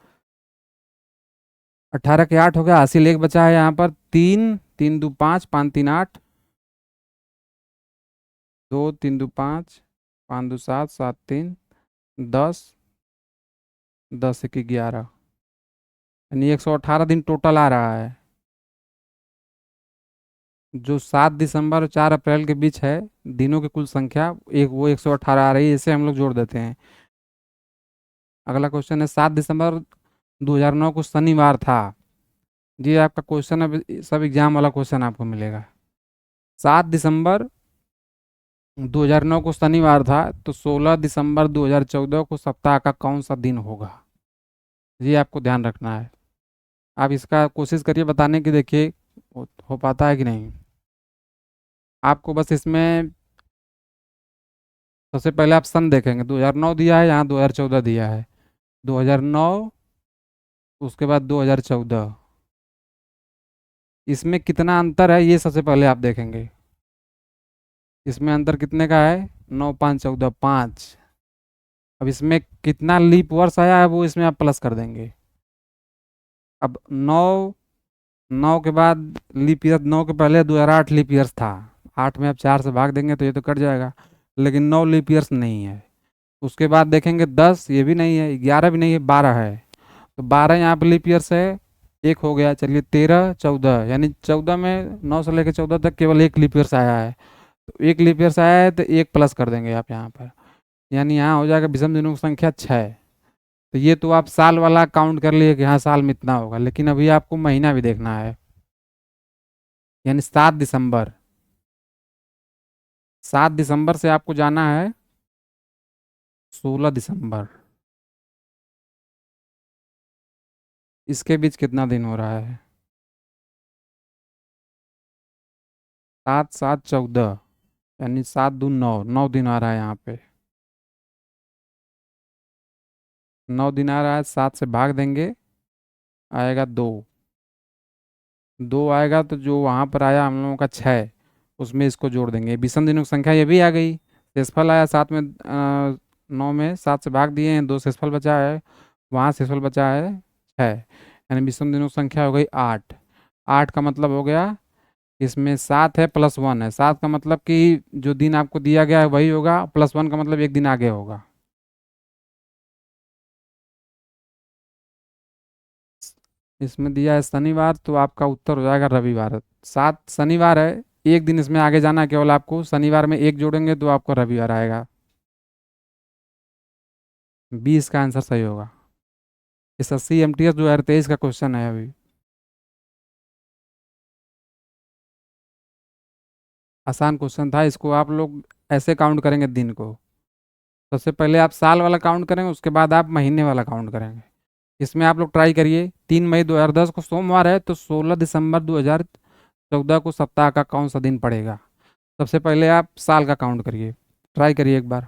18 के 8 हो गया। हासिल 1 बचा है यहाँ पर। 3 3 2 5, 5 3 8, 2 3 2 5, 5 2 7, 7 3 10, 10 1 11, यानी 118 दिन टोटल आ रहा है। जो 7 दिसंबर और 4 अप्रैल के बीच है, दिनों की कुल संख्या एक वो 118 आ रही है। इसे हम लोग जोड़ देते हैं। अगला क्वेश्चन है, 7 दिसंबर 2009 को शनिवार था। जी आपका क्वेश्चन अब सब एग्जाम वाला क्वेश्चन आपको मिलेगा। 7 दिसंबर 2009 को शनिवार था, तो 16 दिसंबर 2014 को सप्ताह का कौन सा दिन होगा? ये आपको ध्यान रखना है। आप इसका कोशिश करिए बताने की, देखिए हो पाता है कि नहीं। आपको बस इसमें सबसे पहले आप सन देखेंगे, 2009 दिया है, यहाँ 2014 दिया है। 2009, उसके बाद 2014, इसमें कितना अंतर है ये सबसे पहले आप देखेंगे। इसमें अंतर कितने का है? 9 5 14, 5। अब इसमें कितना लीप वर्ष आया है वो इसमें आप प्लस कर देंगे। अब 9 के बाद लीप ईयर, 9 के पहले 2008 लीप ईयर्स था। 8 में आप 4 से भाग देंगे तो ये तो कट जाएगा, लेकिन 9 लीप ईयर्स नहीं है। उसके बाद देखेंगे 10, ये भी नहीं है। 11 भी नहीं है। 12 है, तो 12 यहाँ पे लीप ईयर्स है। एक हो गया। चलिए 13 14, यानी 14 में 9 से लेकर 14 तक केवल एक लीप ईयर्स आया है। तो एक लीप ईयर्स आया है तो एक प्लस कर देंगे आप यहाँ पर, यानी यहाँ हो जाएगा विषम दिनों की संख्या 6। तो ये तो आप साल वाला काउंट कर लिए कि हाँ साल में इतना होगा, लेकिन अभी आपको महीना भी देखना है। यानी 7 दिसंबर, 7 दिसंबर से आपको जाना है 16 दिसंबर। इसके बीच कितना दिन हो रहा है? 7 7 14, यानी 7 2 9, 9 दिन आ रहा है यहाँ पे। 9 दिन आ रहा है, 7 से भाग देंगे, आएगा 2। 2 आएगा तो जो वहाँ पर आया हम लोगों का 6, उसमें इसको जोड़ देंगे। विषम दिनों की संख्या ये भी आ गई। शेषफल आया 7 में, 9 में 7 से भाग दिए हैं, 2 शेषफल बचा है, वहाँ शेषफल बचा है 6, यानी विषम दिनों की संख्या हो गई 8। 8 का मतलब हो गया, इसमें 7 है प्लस 1 है। 7 का मतलब कि जो दिन आपको दिया गया है वही होगा, प्लस 1 का मतलब एक दिन आगे होगा। इसमें दिया है शनिवार, तो आपका उत्तर हो जाएगा रविवार। 7 शनिवार है, एक दिन इसमें आगे जाना है, केवल आपको शनिवार में एक जोड़ेंगे तो आपको रविवार आएगा। 20 का आंसर सही होगा। SSC MTS 2023 का क्वेश्चन है अभी। आसान क्वेश्चन था, इसको आप लोग ऐसे काउंट करेंगे दिन को। सबसे पहले आप साल वाला काउंट करेंगे, उसके बाद आप महीने वाला काउंट करेंगे। इसमें आप लोग ट्राई करिए, 3 मई 2010 को सोमवार है, तो 16 दिसंबर 2014 को सप्ताह का कौन सा दिन पड़ेगा। सबसे पहले आप साल का काउंट करिए, ट्राई करिए एक बार।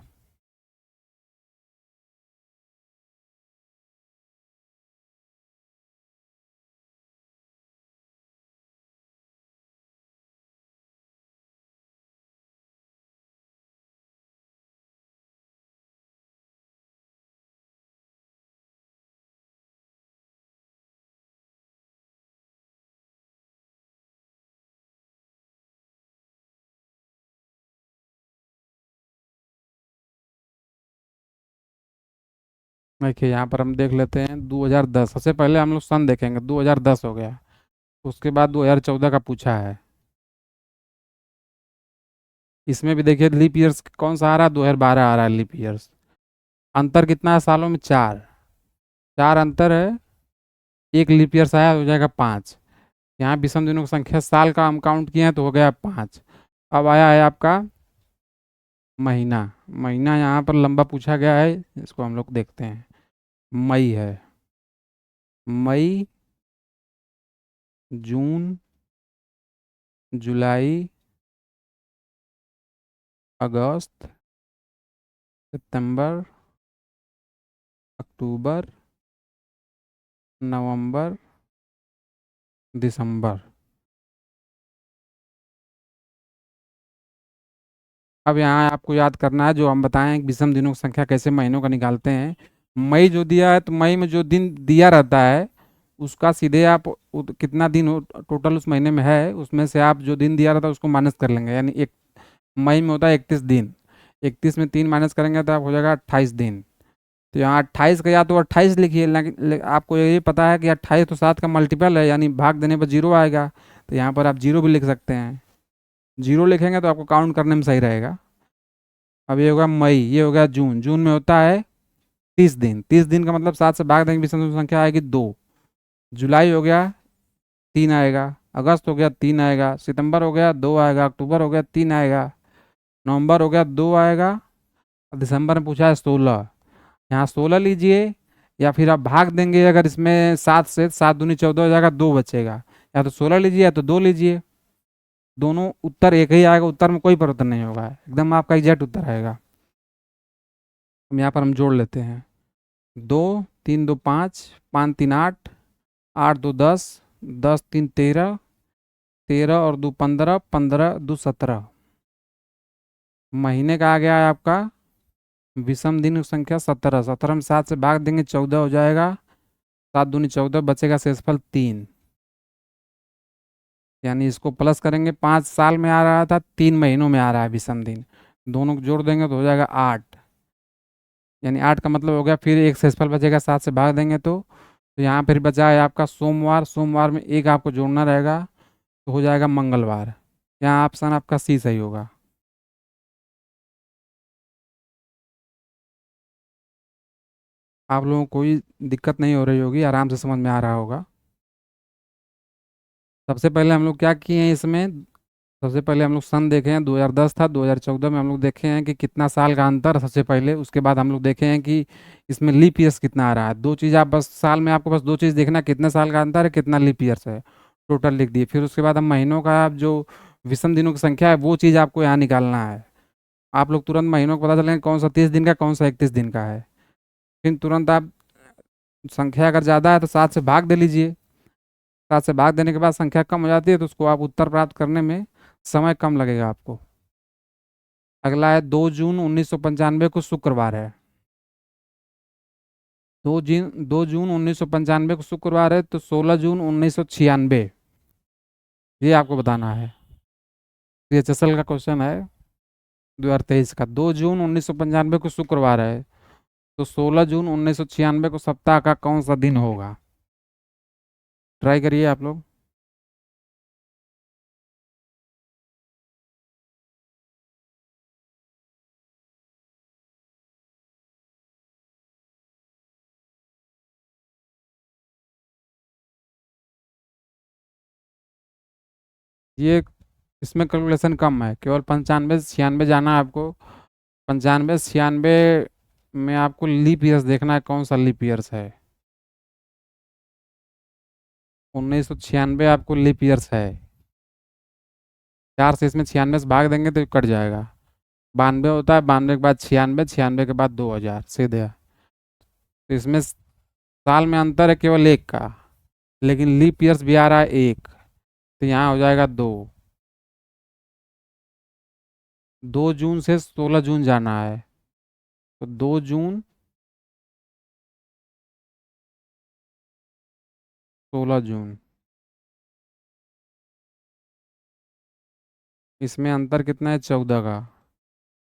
देखिए यहाँ पर हम देख लेते हैं 2010, सबसे पहले हम लोग सन देखेंगे, 2010 हो गया। उसके बाद 2014 का पूछा है। इसमें भी देखिए लीप ईयर्स कौन सा आ रहा है, 2012 आ रहा है लीप ईयर्स। अंतर कितना है सालों में, चार। चार अंतर है, एक लीप ईयर्स आया हो जाएगा 5। यहाँ विषम दिनों की संख्या साल का हम काउंट किए हैं तो हो गया 5। अब आया है आपका महीना। महीना यहाँ पर लंबा पूछा गया है, इसको हम लोग देखते हैं। मई है, मई, जून, जुलाई, अगस्त, सितंबर, अक्टूबर, नवंबर, दिसंबर। अब यहाँ आपको याद करना है जो हम बताएं कि विषम दिनों की संख्या कैसे महीनों का निकालते हैं। मई जो दिया है, तो मई में जो दिन दिया रहता है उसका सीधे आप कितना दिन टोटल उस महीने में है, उसमें से आप जो दिन दिया रहता है उसको माइनस कर लेंगे। यानी एक मई में होता है 31 दिन, 31 में 3 माइनस करेंगे तो आप हो जाएगा 28 दिन। तो यहाँ 28 का या तो 28 लिखिए, लेकिन आपको ये पता है कि 28 तो 7 का मल्टीपल है, यानी भाग देने पर जीरो आएगा। तो यहाँ पर आप जीरो भी लिख सकते हैं। जीरो लिखेंगे तो आपको काउंट करने में सही रहेगा। अब ये होगा मई, ये हो गया जून। जून में होता है 30 दिन, 30 दिन का मतलब 7 से भाग देंगे विषम संख्या आएगी 2। जुलाई हो गया 3 आएगा, अगस्त हो गया 3 आएगा, सितंबर हो गया 2 आएगा, अक्टूबर हो गया 3 आएगा, नवंबर हो गया 2 आएगा, और दिसंबर में पूछा है 16। यहाँ 16 लीजिए, या फिर आप भाग देंगे अगर इसमें 7 से, 7 दूनी 14 हो जाएगा, 2 बचेगा। या तो 16 लीजिए या तो 2 लीजिए, दोनों उत्तर एक ही आएगा, उत्तर में कोई परिवर्तन नहीं होगा, एकदम आपका एग्जैक्ट उत्तर आएगा। हम यहाँ पर हम जोड़ लेते हैं, 2 3 2 5, 5 3 8, 8 2 10, 10 3 13, 13 और 2 15, 15 2 17। महीने का आ गया है आपका विषम दिन की संख्या 17। 17 में 7 से भाग देंगे 14 हो जाएगा, 7 दूनी 14, बचेगा शेषफल 3। यानी इसको प्लस करेंगे, 5 साल में आ रहा था, 3 महीनों में आ रहा है विषम दिन, दोनों को जोड़ देंगे तो हो जाएगा 8। यानी 8 का मतलब हो गया, फिर एक शेषफल बचेगा 7 से भाग देंगे तो यहाँ फिर बचा है आपका सोमवार। सोमवार में एक आपको जोड़ना रहेगा तो हो जाएगा मंगलवार। यहाँ ऑप्शन आपका सी सही होगा। आप लोगों को कोई दिक्कत नहीं हो रही होगी, आराम से समझ में आ रहा होगा। सबसे पहले हम लोग क्या किए हैं इसमें, सबसे पहले हम लोग सन देखे हैं, 2010 था, 2014 में हम लोग देखे हैं कि कितना साल का अंतर है सबसे पहले। उसके बाद हम लोग देखे हैं कि इसमें लीप ईयर्स कितना आ रहा है। दो चीज़ आप बस साल में, आपको बस दो चीज़ देखना, कितने साल का अंतर है, कितना लीप ईयर्स है, टोटल लिख दिए। फिर उसके बाद हम महीनों का जो विषम दिनों की संख्या है वो चीज़ आपको यहाँ निकालना है। आप लोग तुरंत महीनों को पता चलेंगे कौन सा 30 दिन का, कौन सा 31 दिन का है। फिर तुरंत आप संख्या अगर ज़्यादा है तो 7 से भाग दे लीजिए। 7 से भाग देने के बाद संख्या कम हो जाती है तो उसको आप उत्तर प्राप्त करने में समय कम लगेगा आपको। अगला है 2 जून 1995 को शुक्रवार है। 2 जून 1995 को शुक्रवार है, तो 16 जून 1996 ये आपको बताना है। ये एचएसएल का क्वेश्चन है 2023 का। 2 जून 1995 को शुक्रवार है, तो 16 जून 1996 को सप्ताह का कौन सा दिन होगा। ट्राई करिए आप लोग। ये इसमें कैलकुलेशन कम है, केवल 95 96 जाना है आपको। 95 96 में आपको लीप ईयर्स देखना है, कौन सा लीप ईयर्स है। 1996 आपको लीप ईयर्स है। 4 से इसमें 96 से भाग देंगे तो कट जाएगा। 92 होता है, 92 के बाद 96, 96 के बाद 2000 सीधे। तो इसमें साल में अंतर है केवल एक का, लेकिन लीप ईयर्स भी आ रहा है एक, तो यहाँ हो जाएगा दो। 2 जून से 16 जून जाना है, तो 2 जून 16 जून। इसमें अंतर कितना है? 14 का।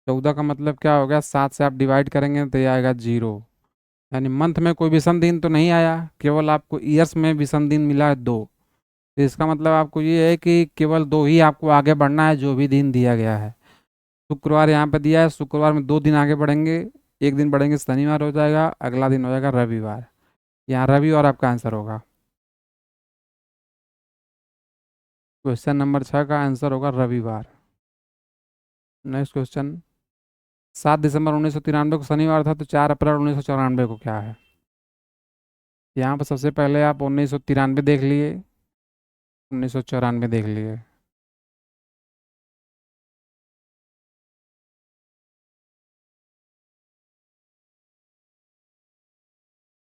14 का मतलब क्या हो गया? 7 से आप डिवाइड करेंगे तो ये आएगा 0। यानी मंथ में कोई विषम दिन तो नहीं आया, केवल आपको ईयर्स में विषम दिन मिला है दो। तो इसका मतलब आपको ये है कि केवल दो ही आपको आगे बढ़ना है, जो भी दिन दिया गया है। शुक्रवार यहाँ पे दिया है, शुक्रवार में 2 दिन आगे बढ़ेंगे। एक दिन बढ़ेंगे, शनिवार हो जाएगा, अगला दिन हो जाएगा रविवार। यहाँ रविवार आपका आंसर होगा। क्वेश्चन नंबर 6 का आंसर होगा रविवार। Next question. 7 दिसंबर 1993 को शनिवार था, तो 4 अप्रैल 1994 को क्या है? यहाँ पर सबसे पहले आप 1993 देख लिए, 1994 देख लिए।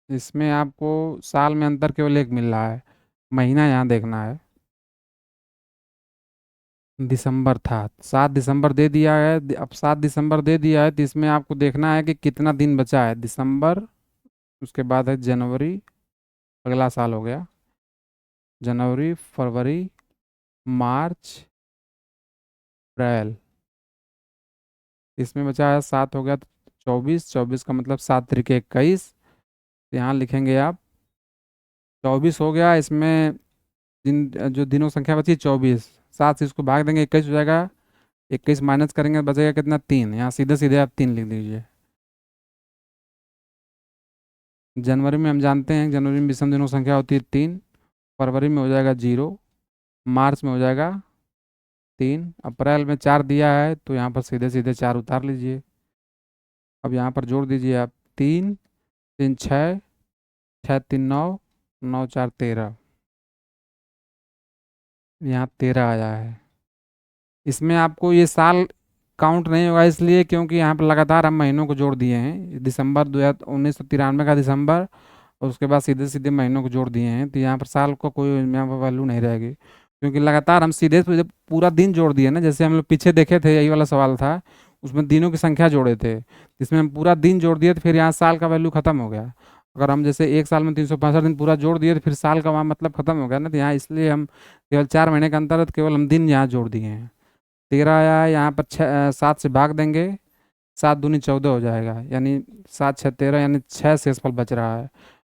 इसमें आपको साल में अंतर केवल एक मिल रहा है, महीना यहाँ देखना है। दिसंबर था, 7 दिसंबर दे दिया है। अब 7 दिसंबर दे दिया है, तो इसमें आपको देखना है कि कितना दिन बचा है। दिसंबर, उसके बाद है जनवरी, अगला साल हो गया, जनवरी, फरवरी, मार्च, अप्रैल। इसमें बचा है 7, हो गया तो 24, 24 का मतलब 7 × 21। यहाँ लिखेंगे आप 24 हो गया। इसमें दिन, जो दिनों की संख्या बची 24, 7 से इसको भाग देंगे 21 हो जाएगा। 21 माइनस करेंगे तो बचेगा कितना? 3। यहाँ सीधे सीधे आप 3 लिख दीजिए। जनवरी में हम जानते हैं, जनवरी में विषम दिनों की संख्या होती है 3। फरवरी में हो जाएगा 0, मार्च में हो जाएगा 3, अप्रैल में 4 दिया है, तो यहाँ पर सीधे सीधे 4 उतार लीजिए। अब यहाँ पर जोड़ दीजिए आप, 3 3 6, 6 3 9, 9 4 13। यहाँ 13 आया है। इसमें आपको ये साल काउंट नहीं होगा, इसलिए क्योंकि यहाँ पर लगातार हम महीनों को जोड़ दिए हैं। दिसंबर 1993 का दिसंबर, और उसके बाद सीधे सीधे महीनों को जोड़ दिए हैं, तो यहाँ पर साल को कोई यहाँ पर वैल्यू नहीं रहेगी, क्योंकि लगातार हम सीधे सीधे पूरा दिन जोड़ दिए ना। जैसे हम लोग पीछे देखे थे, यही वाला सवाल था, उसमें दिनों की संख्या जोड़े थे, इसमें हम पूरा दिन जोड़ दिए, तो फिर यहाँ साल का वैल्यू खत्म हो गया। अगर हम जैसे एक साल में 365 दिन पूरा जोड़ दिए, तो फिर साल का वहाँ मतलब खत्म हो गया ना। तो यहाँ इसलिए हम केवल 4 महीने का अंतर है, तो केवल हम दिन यहाँ जोड़ दिए हैं। 13 आया है, यहाँ पर 7 से भाग देंगे, 7 दूनी 14 हो जाएगा, यानी 7 6 13, यानी 6 शेषफल बच रहा है।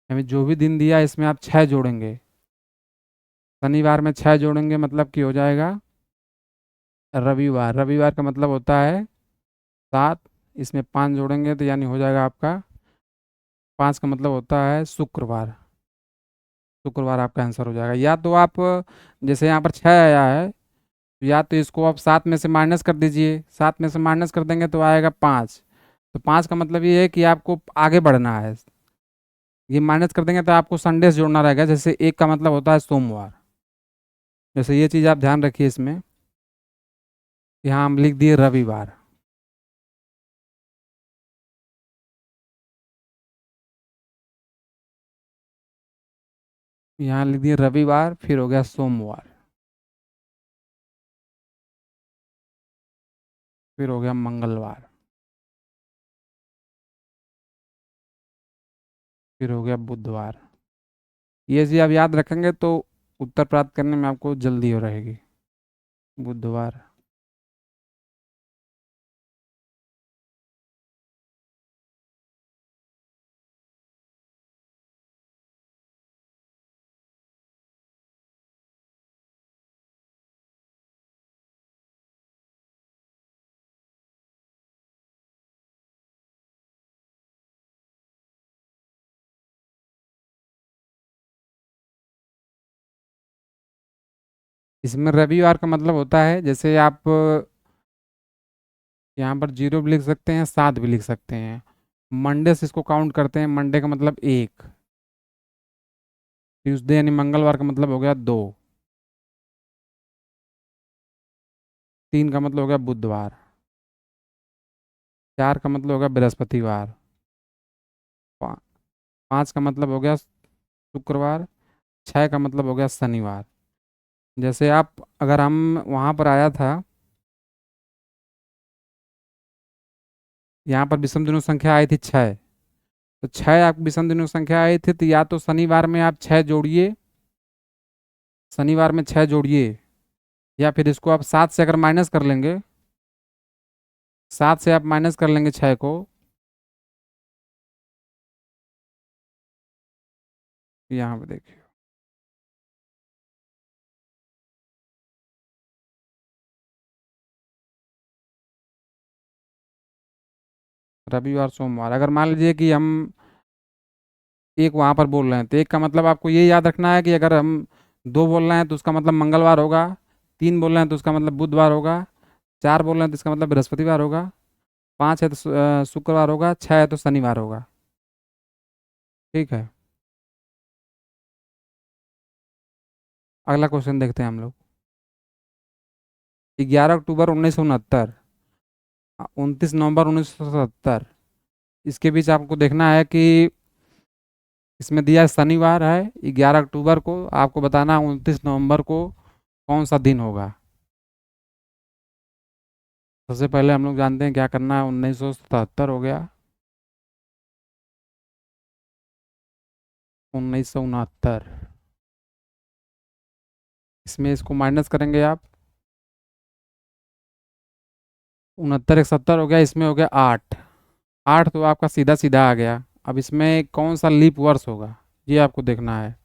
यानी जो भी दिन दिया है इसमें आप 6 जोड़ेंगे। शनिवार में 6 जोड़ेंगे, मतलब कि हो जाएगा रविवार। रविवार का मतलब होता है 7, इसमें 5 जोड़ेंगे तो यानी हो जाएगा आपका 5 का मतलब होता है शुक्रवार। शुक्रवार आपका आंसर हो जाएगा। या तो आप, जैसे यहाँ पर 6 आया है, तो या तो इसको आप 7 में से माइनस कर दीजिए, 7 में से माइनस कर देंगे तो आएगा 5। तो 5 का मतलब ये है कि आपको आगे बढ़ना है। ये माइनस कर देंगे तो आपको संडे से जोड़ना रहेगा, जैसे एक का मतलब होता है सोमवार। जैसे ये चीज़ आप ध्यान रखिए इसमें। यहाँ हम लिख दिए रविवार। यहाँ लिख दिए रविवार, फिर हो गया सोमवार, फिर हो गया मंगलवार, फिर हो गया बुधवार। ये चीज़ आप याद रखेंगे तो उत्तर प्राप्त करने में आपको जल्दी हो रहेगी। बुधवार। इसमें रविवार का मतलब होता है, जैसे आप यहाँ पर 0 भी लिख सकते हैं, 7 भी लिख सकते हैं। मंडे से इसको काउंट करते हैं, मंडे का मतलब 1। ट्यूसडे यानी मंगलवार का मतलब हो गया 2। 3 का मतलब हो गया बुधवार। 4 का मतलब हो गया बृहस्पतिवार। 5 का मतलब हो गया शुक्रवार। 6 का मतलब हो गया शनिवार। जैसे आप, अगर हम वहाँ पर आया था, यहाँ पर विषम दिनों संख्या आई थी 6, तो 6 आप विषम दिनों संख्या आई थी, तो या तो शनिवार में आप 6 जोड़िए, शनिवार में 6 जोड़िए, या फिर इसको आप 7 से अगर माइनस कर लेंगे, 7 से आप माइनस कर लेंगे 6 को, यहाँ पे देखिए, रविवार सोमवार, अगर मान लीजिए कि हम एक वहाँ पर बोल रहे हैं, तो एक का मतलब आपको ये याद रखना है कि अगर हम 2 बोल रहे हैं तो उसका मतलब मंगलवार होगा, 3 बोल रहे हैं तो उसका मतलब बुधवार होगा, 4 बोल रहे हैं तो इसका मतलब बृहस्पतिवार होगा, 5 है तो शुक्रवार होगा, 6 है तो शनिवार होगा। ठीक है। अगला क्वेश्चन देखते हैं हम लोग। 11 अक्टूबर 1969, 29 नवंबर 1970, इसके बीच आपको देखना है कि इसमें दिया है शनिवार है 11 अक्टूबर को, आपको बताना है 29 नवंबर को कौन सा दिन होगा। सबसे पहले हम लोग जानते हैं क्या करना है। 1977 हो गया, 1969, इसमें इसको माइनस करेंगे आप, 69 एक 70 हो गया, इसमें हो गया 8। 8 तो आपका सीधा सीधा आ गया। अब इसमें कौन सा लीप वर्ष होगा, ये आपको देखना है।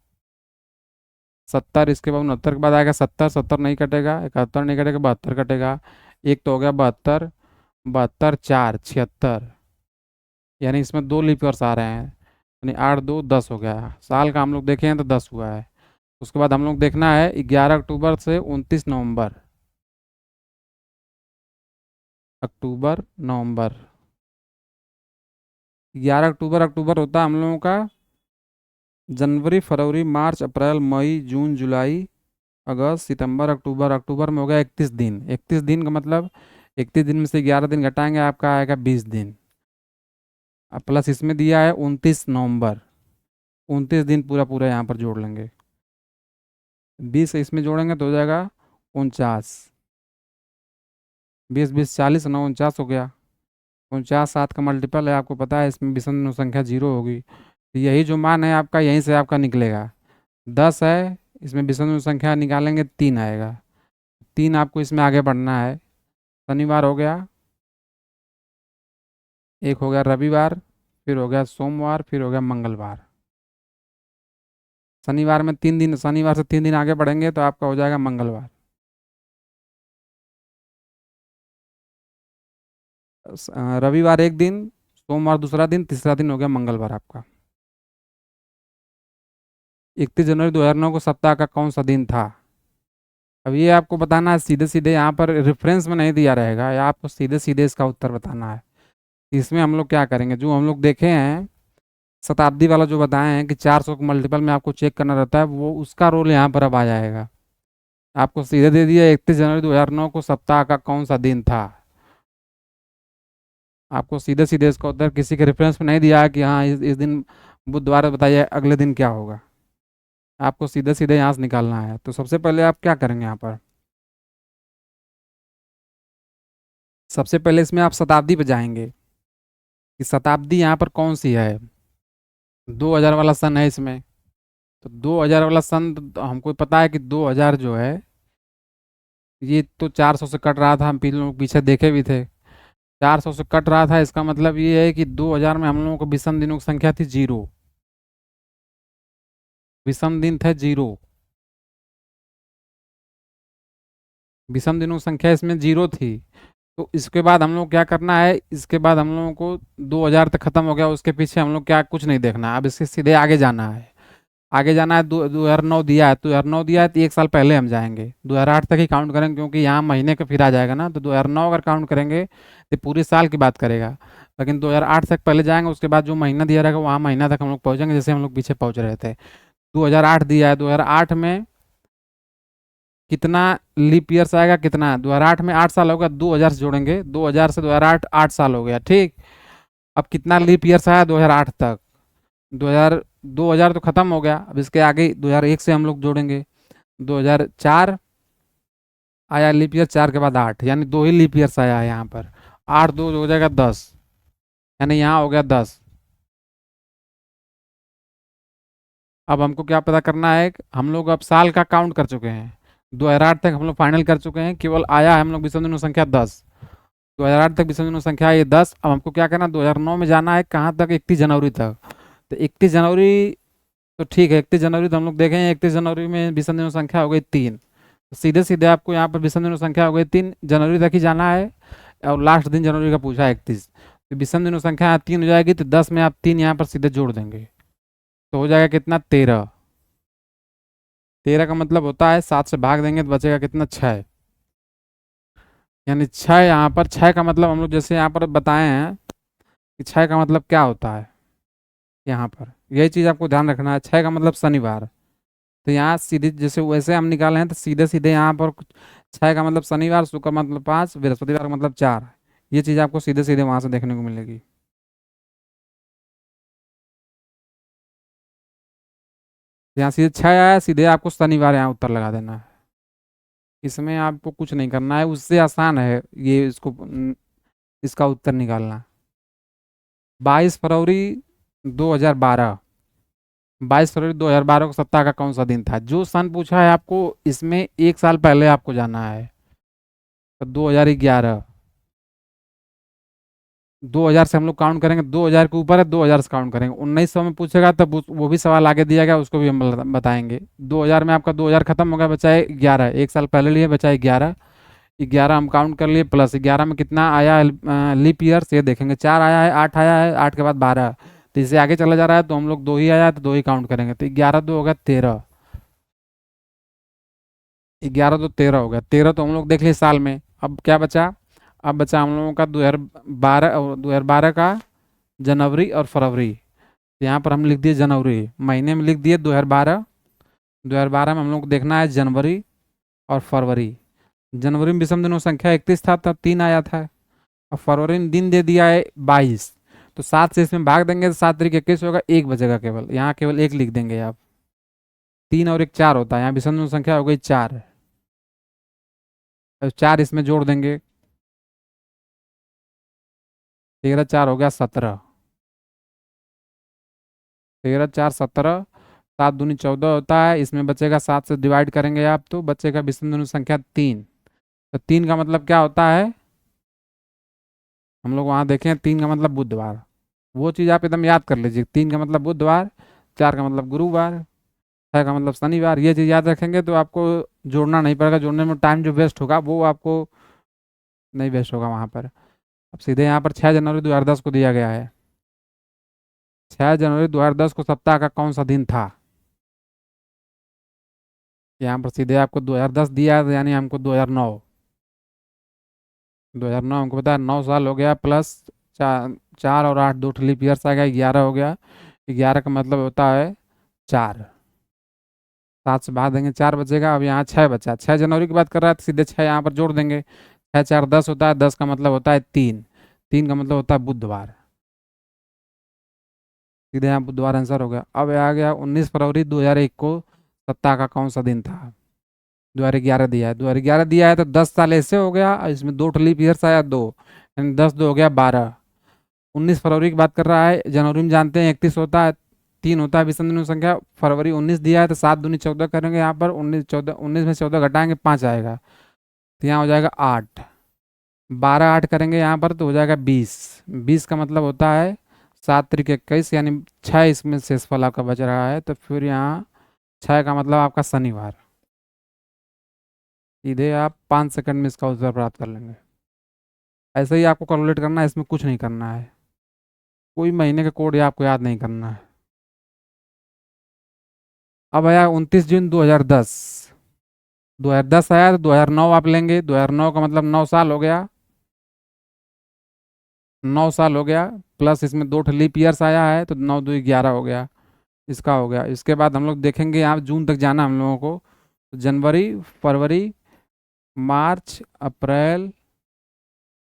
70, इसके बाद 69 के बाद आएगा 70, 70 नहीं कटेगा, 71 नहीं कटेगा, 72 कटेगा। एक तो हो गया 72, 72 4 76, यानी इसमें 2 लीप ईयर्स आ रहे हैं, यानी 8 2 10 हो गया। साल का हम लोग देखें तो 10 हुआ है। उसके बाद हम लोग देखना है 11 अक्टूबर से 29 नवंबर, अक्टूबर नवंबर। 11 अक्टूबर, अक्टूबर होता है हम लोगों का जनवरी फरवरी मार्च अप्रैल मई जून जुलाई अगस्त सितंबर अक्टूबर। अक्टूबर में हो गया 31 दिन। 31 दिन का मतलब 31 दिन में से 11 दिन घटाएंगे, आपका आएगा 20 दिन। अब प्लस इसमें दिया है 29 नवंबर, 29 दिन पूरा पूरा यहाँ पर जोड़ लेंगे। 20 इसमें जोड़ेंगे तो हो जाएगा 49। 20 20 40, 9 49 हो गया। 49 7 का मल्टीपल है, आपको पता है इसमें विषम संख्या 0 होगी, तो यही जो मान है आपका यहीं से आपका निकलेगा। 10 है, इसमें विषम संख्या निकालेंगे 3 आएगा। 3 आपको इसमें आगे बढ़ना है। शनिवार हो गया, एक हो गया रविवार, फिर हो गया सोमवार, फिर हो गया मंगलवार। शनिवार में 3 दिन, शनिवार से 3 दिन आगे बढ़ेंगे तो आपका हो जाएगा मंगलवार। रविवार एक दिन, सोमवार दूसरा दिन, तीसरा दिन हो गया मंगलवार आपका। 31 जनवरी 2009 को सप्ताह का कौन सा दिन था। अब ये आपको बताना है सीधे सीधे, यहाँ पर रेफरेंस में नहीं दिया रहेगा, या आपको सीधे सीधे इसका उत्तर बताना है। इसमें हम लोग क्या करेंगे, जो हम लोग देखे हैं शताब्दी वाला जो बताए हैं कि 400 के मल्टीपल में आपको चेक करना रहता है, वो उसका रोल यहाँ पर अब आ जाएगा। आपको सीधे दे दिया 31 जनवरी 2009 को सप्ताह का कौन सा दिन था। आपको सीधे सीधे इसका उत्तर किसी के रेफरेंस में नहीं दिया है कि हाँ इस दिन बुधवार है, बताइए अगले दिन क्या होगा। आपको सीधे सीधे यहाँ से निकालना है। तो सबसे पहले आप क्या करेंगे यहाँ पर, सबसे पहले इसमें आप शताब्दी पे जाएंगे कि शताब्दी यहाँ पर कौन सी है। 2000 वाला सन है इसमें, तो 2000 वाला सन तो हमको पता है कि 2000 जो है ये तो 400 से कट रहा था, हम लोग पीछे देखे भी थे। 400 से कट रहा था, इसका मतलब ये है कि 2000 में हम लोगों को विषम दिनों की संख्या थी 0, विषम दिन थे 0, विषम दिनों की संख्या इसमें 0 थी। तो इसके बाद हम लोग क्या करना है, इसके बाद हम लोगों को 2000 तक खत्म हो गया, उसके पीछे हम लोग क्या कुछ नहीं देखना है, अब इसके सीधे आगे जाना है। आगे जाना है, 2009 दिया है, 2009 दिया है तो 1 साल पहले हम जाएंगे, 2008 तक ही काउंट करेंगे, क्योंकि यहाँ महीने का फिर आ जाएगा ना, तो 2009 अगर काउंट करेंगे तो पूरे साल की बात करेगा। लेकिन 2008 तक पहले जाएंगे, उसके बाद जो महीना दिया रहेगा वहाँ महीना तक हम लोग पहुँचेंगे, जैसे हम लोग पीछे पहुँच रहे थे। 2008 दिया है, 2008 में कितना लीप ईयर्स आएगा, कितना 2008 में 8 साल होगा, 2000 से जोड़ेंगे, 2000 से 2008 8 साल हो गया, ठीक। अब कितना लीप ईयर्स आया 2008 तक, 2000 तो खत्म हो गया, अब इसके आगे 2001 से हम लोग जोड़ेंगे, 2004 आया लीप ईयर, 4 के बाद 8, यानी 2 ही लीप ईयर्स आया है यहाँ पर। 8 2 हो जाएगा 10, यानी यहाँ हो गया 10। अब हमको क्या पता करना है, हम लोग अब साल का काउंट कर चुके हैं, 2008 तक हम लोग फाइनल कर चुके हैं, केवल आया है हम लोग विषम बिंदु संख्या 10। 2008 तक विषम बिंदु संख्या ये 10। अब हमको क्या करना है, 2009 में जाना है, कहाँ तक, 31 जनवरी तक। तो 31 जनवरी, तो ठीक है, 31 जनवरी तो हम लोग देखें, 31 जनवरी में विषम बिंदु संख्या हो गई 3, तो सीधे सीधे आपको यहाँ पर विषम बिंदु संख्या हो गई 3 जनवरी तक ही जाना है, और लास्ट दिन जनवरी का पूछा है 31, तो विषम बिंदु संख्या यहाँ 3 हो जाएगी, तो 10 में आप 3 यहाँ पर सीधे जोड़ देंगे, तो हो जाएगा कितना, 13। 13 का मतलब होता है 7 से भाग देंगे तो बचेगा कितना, 6, यानी 6। यहाँ पर 6 का मतलब हम लोग जैसे यहाँ पर बताए हैं कि 6 का मतलब क्या होता है, यहाँ पर यही चीज़ आपको ध्यान रखना है, 6 का मतलब शनिवार। तो यहाँ सीधे जैसे वैसे हम निकाले हैं, तो सीधे सीधे यहाँ पर 6 का मतलब शनिवार, शुक्र का मतलब 5, बृहस्पतिवार का मतलब 4, ये चीज़ आपको सीधे सीधे वहाँ से देखने को मिलेगी। यहाँ सीधे 6 आया, सीधे आपको शनिवार यहाँ उत्तर लगा देना है, इसमें आपको कुछ नहीं करना है, उससे आसान है ये, इसका उत्तर निकालना। 22 फरवरी 2012, 22 फरवरी 2012 को सप्ताह का कौन सा दिन था, जो सन पूछा है आपको इसमें 1 साल पहले आपको जाना है, तो 2011। 2000 से हम लोग काउंट करेंगे, 2000 के ऊपर है, 2000 से काउंट करेंगे, 1900 में पूछेगा तब वो भी सवाल आगे दिया गया, उसको भी हम बताएंगे। 2000 में आपका 2000 खत्म हो गया, बचा है 11, 1 साल पहले लिए, बचा है 11। 11 हम काउंट कर लिए, प्लस 11 में कितना आया लीप ईयर, ये देखेंगे, 4 आया है, 8 आया है, 8 के बाद 12, तो इससे आगे चला जा रहा है, तो हम लोग 2 ही आया है, तो 2 ही काउंट करेंगे, तो 11 2 हो गया 13, 11 2 13 हो गया, 13 तो हम लोग देख लिए साल में। अब क्या बचा, अब बचा हम लोगों का 2012, 2012 का जनवरी और फरवरी, तो यहाँ पर हम लिख दिए जनवरी, महीने में लिख दिए 2012, 2012 में हम लोग को देखना है जनवरी और फरवरी। जनवरी में विषम दिनों संख्या 31 था, तब 3 आया था, और फरवरी में दिन दे दिया है 22, तो 7 से इसमें भाग देंगे, तो 7 तरीके 21 होगा, 1 बचेगा केवल, यहाँ केवल 1 लिख देंगे आप, 3 और 1 4 होता है, यहाँ विषम दिनों संख्या हो गई 4, अब 4 इसमें जोड़ देंगे, 13 4 हो गया 17, 13 4 17, 7 दूनी 14 होता है, इसमें बचेगा 7 से डिवाइड करेंगे आप, तो बचेगा विषम दिनों संख्या 3, तो 3 का मतलब क्या होता है, हम लोग वहाँ देखें, 3 का मतलब बुधवार, वो चीज़ आप एकदम याद कर लीजिए, 3 का मतलब बुधवार, 4 का मतलब गुरुवार, 6 का मतलब शनिवार, ये चीज़ याद रखेंगे तो आपको जोड़ना नहीं पड़ेगा, जोड़ने में टाइम जो वेस्ट होगा वो आपको नहीं वेस्ट होगा वहाँ पर। अब सीधे यहाँ पर 6 जनवरी 2010 को दिया गया है, 6 जनवरी 2010 को सप्ताह का कौन सा दिन था, यहाँ पर सीधे आपको 2010 दिया है, यानी हमको 2009, 2009 हमको पता है 9 साल हो गया, प्लस 4 और 8 2 लीप ईयर्स आ गया, 11 हो गया, 11 का मतलब होता है 4, 7 से भाग देंगे 4 बचेगा, अब यहाँ 6 बचा, 6 जनवरी की बात कर रहा है, तो सीधे 6 यहाँ पर जोड़ देंगे, 6 4 10 होता है, 10 का मतलब होता है 3, 3 का मतलब होता है बुधवार, सीधे यहाँ बुधवार आंसर हो गया। अब आ गया 19 फरवरी 2001 को सप्ताह का कौन सा दिन था, 2011 दिया है, 2011 दिया है, तो 10 साल ऐसे हो गया, और इसमें 2 लीप ईयर्स आया 2, यानी 10 2 हो गया 12। 19 फरवरी की बात कर रहा है, जनवरी में जानते हैं 31 होता है, 3 होता है विषम दिनों संख्या, फरवरी 19 दिया है, तो 7 दूनी 14 करेंगे, यहाँ पर 19 14, 19 में 14 घटाएंगे 5 आएगा, तो यहाँ हो जाएगा 8, 12 8 करेंगे यहाँ पर, तो हो जाएगा 20, 20 का मतलब होता है 7 तरीके 21, यानी 6 इसमें शेषफल आपका बच रहा है, तो फिर यहाँ 6 का मतलब आपका शनिवार, सीधे आप 5 सेकंड में इसका उत्तर प्राप्त कर लेंगे। ऐसे ही आपको कैलकुलेट करना है, इसमें कुछ नहीं करना है, कोई महीने का कोड या आपको याद नहीं करना है। अब आया 29 जून 2010, 2010 आया, तो 2009 आप लेंगे, 2009 का मतलब 9 साल हो गया, 9 साल हो गया, प्लस इसमें 2 लीप ईयर्स आया है, तो 9 2 11 हो गया, इसका हो गया। इसके बाद हम लोग देखेंगे, यहाँ जून तक जाना हम लोगों को। तो जनवरी, फरवरी, मार्च, अप्रैल,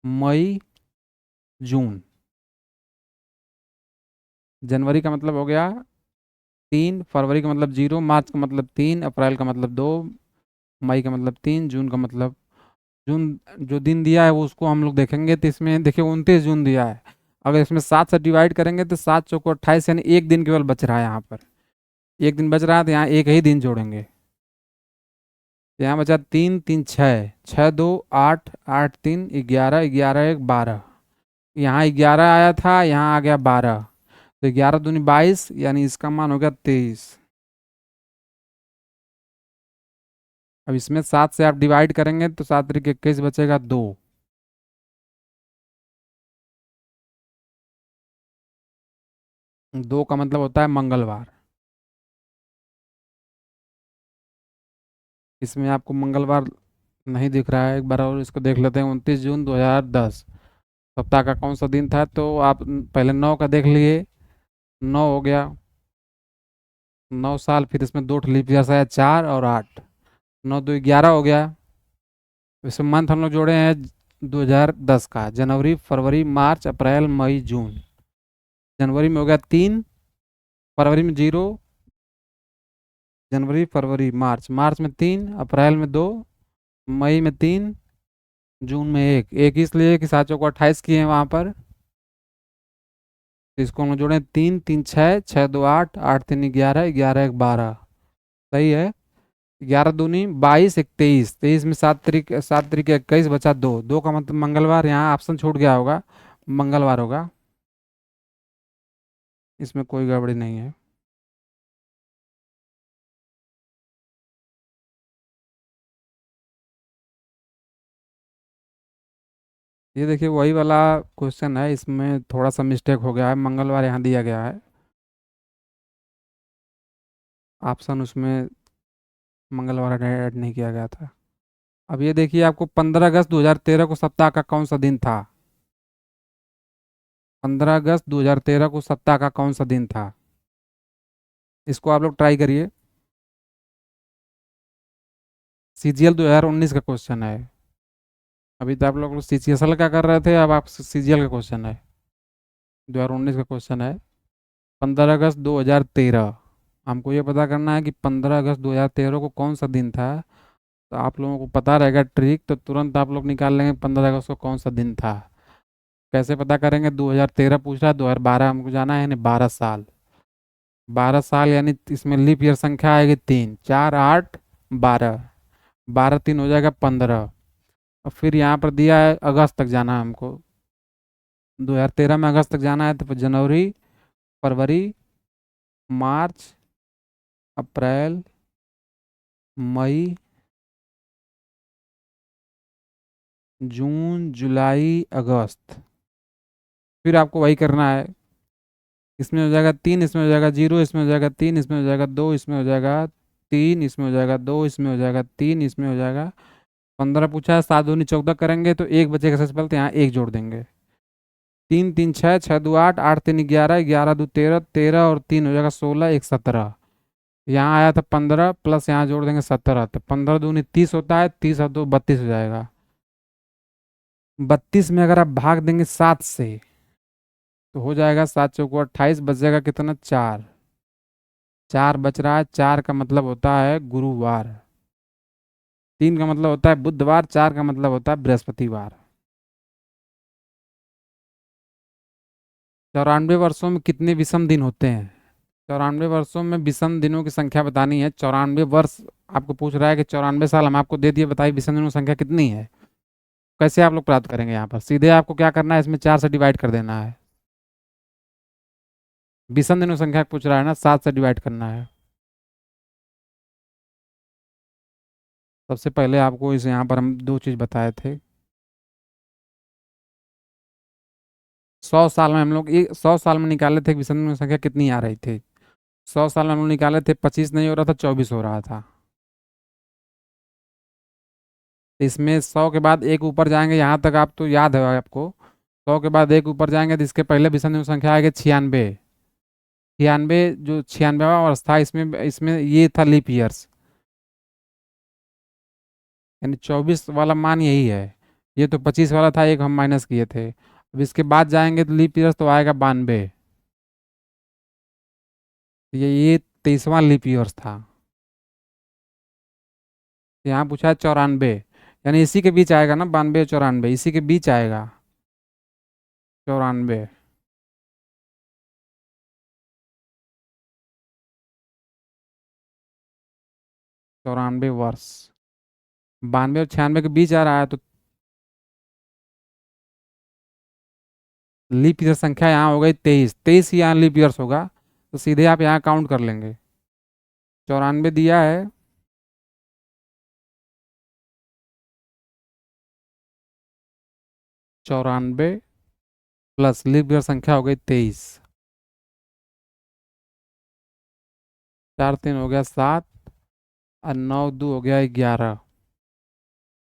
मई, जून। जनवरी का मतलब हो गया 3, फरवरी का मतलब 0, मार्च का मतलब 3, अप्रैल का मतलब 2, मई का मतलब 3, जून का मतलब, जून जो दिन दिया है वो उसको हम लोग देखेंगे। तो इसमें देखिए 29 जून दिया है। अगर इसमें 7 से डिवाइड करेंगे तो 7 चौको 28, यानी एक दिन केवल बच रहा है यहाँ पर। एक दिन बच रहा है तो यहाँ एक ही दिन जोड़ेंगे। तो यहाँ बचा 3 3 6, 6 2 8, 8 3 11, 11 1 12। यहाँ 11 आया था, यहाँ आ गया 12। तो 11 दूनी 22, यानी इसका मान हो गया 23। अब इसमें 7 से आप डिवाइड करेंगे तो 7 3 21 बचेगा 2। 2 का मतलब होता है मंगलवार। इसमें आपको मंगलवार नहीं दिख रहा है, एक बार और इसको देख लेते हैं। 29 जून 2010 सप्ताह का कौन सा दिन था? तो आप पहले 9 का देख लिए, 9 हो गया। 9 साल, फिर इसमें 2 लीप ईयर्स आया, 4 और 8। 9 2 11 हो गया। इसमें मंथ हम लोग जोड़े हैं 2010 का, जनवरी, फरवरी, मार्च, अप्रैल, मई, जून। जनवरी में हो गया 3, फरवरी में 0, जनवरी फरवरी मार्च, मार्च में 3, अप्रैल में 2, मई में 3, जून में 1। एक इसलिए कि 7 चौको 28 किए हैं वहाँ पर। तो इसको हम लोग जोड़े 3 3 6, 6 2 8, 8 3 11, 11 1 12। सही है। 11 दूनी 22, 1 23, 23 में 7 3 21 बचा 2। 2 का मतलब मंगलवार, यहाँ ऑप्शन छूट गया होगा, मंगलवार होगा। इसमें कोई गड़बड़ी नहीं है। ये देखिए वही वाला क्वेश्चन है, इसमें थोड़ा सा मिस्टेक हो गया है, मंगलवार यहाँ दिया गया है, ऑप्शन उसमें मंगलवार ऐड नहीं किया गया था। अब ये देखिए, आपको 15 अगस्त 2013 को सप्ताह का कौन सा दिन था? 15 अगस्त 2013 को सप्ताह का कौन सा दिन था? इसको आप लोग ट्राई करिए। सीजीएल 2019 का क्वेश्चन है। अभी तो आप लोग सीजीएल का कर रहे थे, अब आप सीजीएल का क्वेश्चन है, 2019 का क्वेश्चन है। 15 अगस्त 2013, हमको ये पता करना है कि 15 अगस्त 2013 को कौन सा दिन था। तो आप लोगों को पता रहेगा ट्रिक, तो तुरंत आप लोग निकाल लेंगे 15 अगस्त को कौन सा दिन था। कैसे पता करेंगे? 2013 पूछ रहा है, 2012 हमको जाना है, यानी 12 साल। 12 साल यानी इसमें लीप ईयर संख्या आएगी 3, 4 8 12। 12 3 हो जाएगा 15। और फिर यहाँ पर दिया है अगस्त तक जाना है हमको, 2013 में अगस्त तक जाना है। तो फिर जनवरी, फरवरी, मार्च, अप्रैल, मई, जून, जुलाई, अगस्त। फिर आपको वही करना है। इसमें हो जाएगा 3, इसमें हो जाएगा 0, इसमें हो जाएगा 3, इसमें हो जाएगा 2, इसमें हो जाएगा 3, इसमें हो जाएगा 2, इसमें हो जाएगा 3, इसमें हो जाएगा 15। पूछा है 7 दूनी 14 करेंगे तो एक बचेगा, सबसे पहले तो यहाँ एक जोड़ देंगे। 3 3 6, 6 2 8, 8 3 11, 11 2 13, 13 और 3 हो जाएगा 16, 1 17। यहाँ आया था 15, प्लस यहाँ जोड़ देंगे 17, तो 15 दूनी 30 होता है, 30 और 2 32 हो जाएगा। 32 में अगर आप भाग देंगे 7 से तो हो जाएगा 7 चौको 28, बच जाएगा कितना? 4। 4 बच रहा है, 4 का मतलब होता है गुरुवार, 3 का मतलब होता है बुधवार, 4 का मतलब होता है बृहस्पतिवार। 94 वर्षों में कितने विषम दिन होते हैं? 94 वर्षों में विषम दिनों की संख्या बतानी है। 94 वर्ष आपको पूछ रहा है कि 94 साल हम आपको दे दिए, बताइए विषम दिनों की संख्या कितनी है? कैसे आप लोग प्राप्त करेंगे? यहाँ पर सीधे आपको क्या करना है, इसमें 4 से डिवाइड कर देना है। विषम दिनों की संख्या पूछ रहा है ना, 7 से डिवाइड करना है। सबसे पहले आपको इस यहाँ पर हम दो चीज़ बताए थे। 100 साल में हम लोग 100 साल में निकाले थे कि विषम दिनों की संख्या कितनी आ रही थी। 100 साल में हम लोग निकाले थे, 25 नहीं हो रहा था, 24 हो रहा था। इसमें 100 के बाद एक ऊपर जाएंगे, यहाँ तक आप तो याद है आपको। 100 के बाद एक ऊपर जाएंगे तो इसके पहले विषम दिनों की संख्या आएगी 96। 96 जो 96वां वर्ष था, इसमें इसमें ये था लीप ईयर्स, यानी 24 वाला मान यही है। ये तो 25 वाला था, एक हम माइनस किए थे। अब इसके बाद जाएंगे तो लीप ईयर्स तो आएगा 92। ये 23वां लीप ईयर्स था। यहाँ पूछा है 94, यानी इसी के बीच आएगा ना, 92 94 इसी के बीच आएगा। 94। 94 वर्ष 92 और 96 के बीच आ रहा है, तो लीप ईयर संख्या यहाँ हो गई 23, 23 ही यहाँ लीप ईयर्स होगा, तो सीधे आप यहाँ काउंट कर लेंगे। 94 दिया है, 94 प्लस लीप ईयर संख्या हो गई 23, 4 3 हो गया 7, और 9 2 हो गया 11,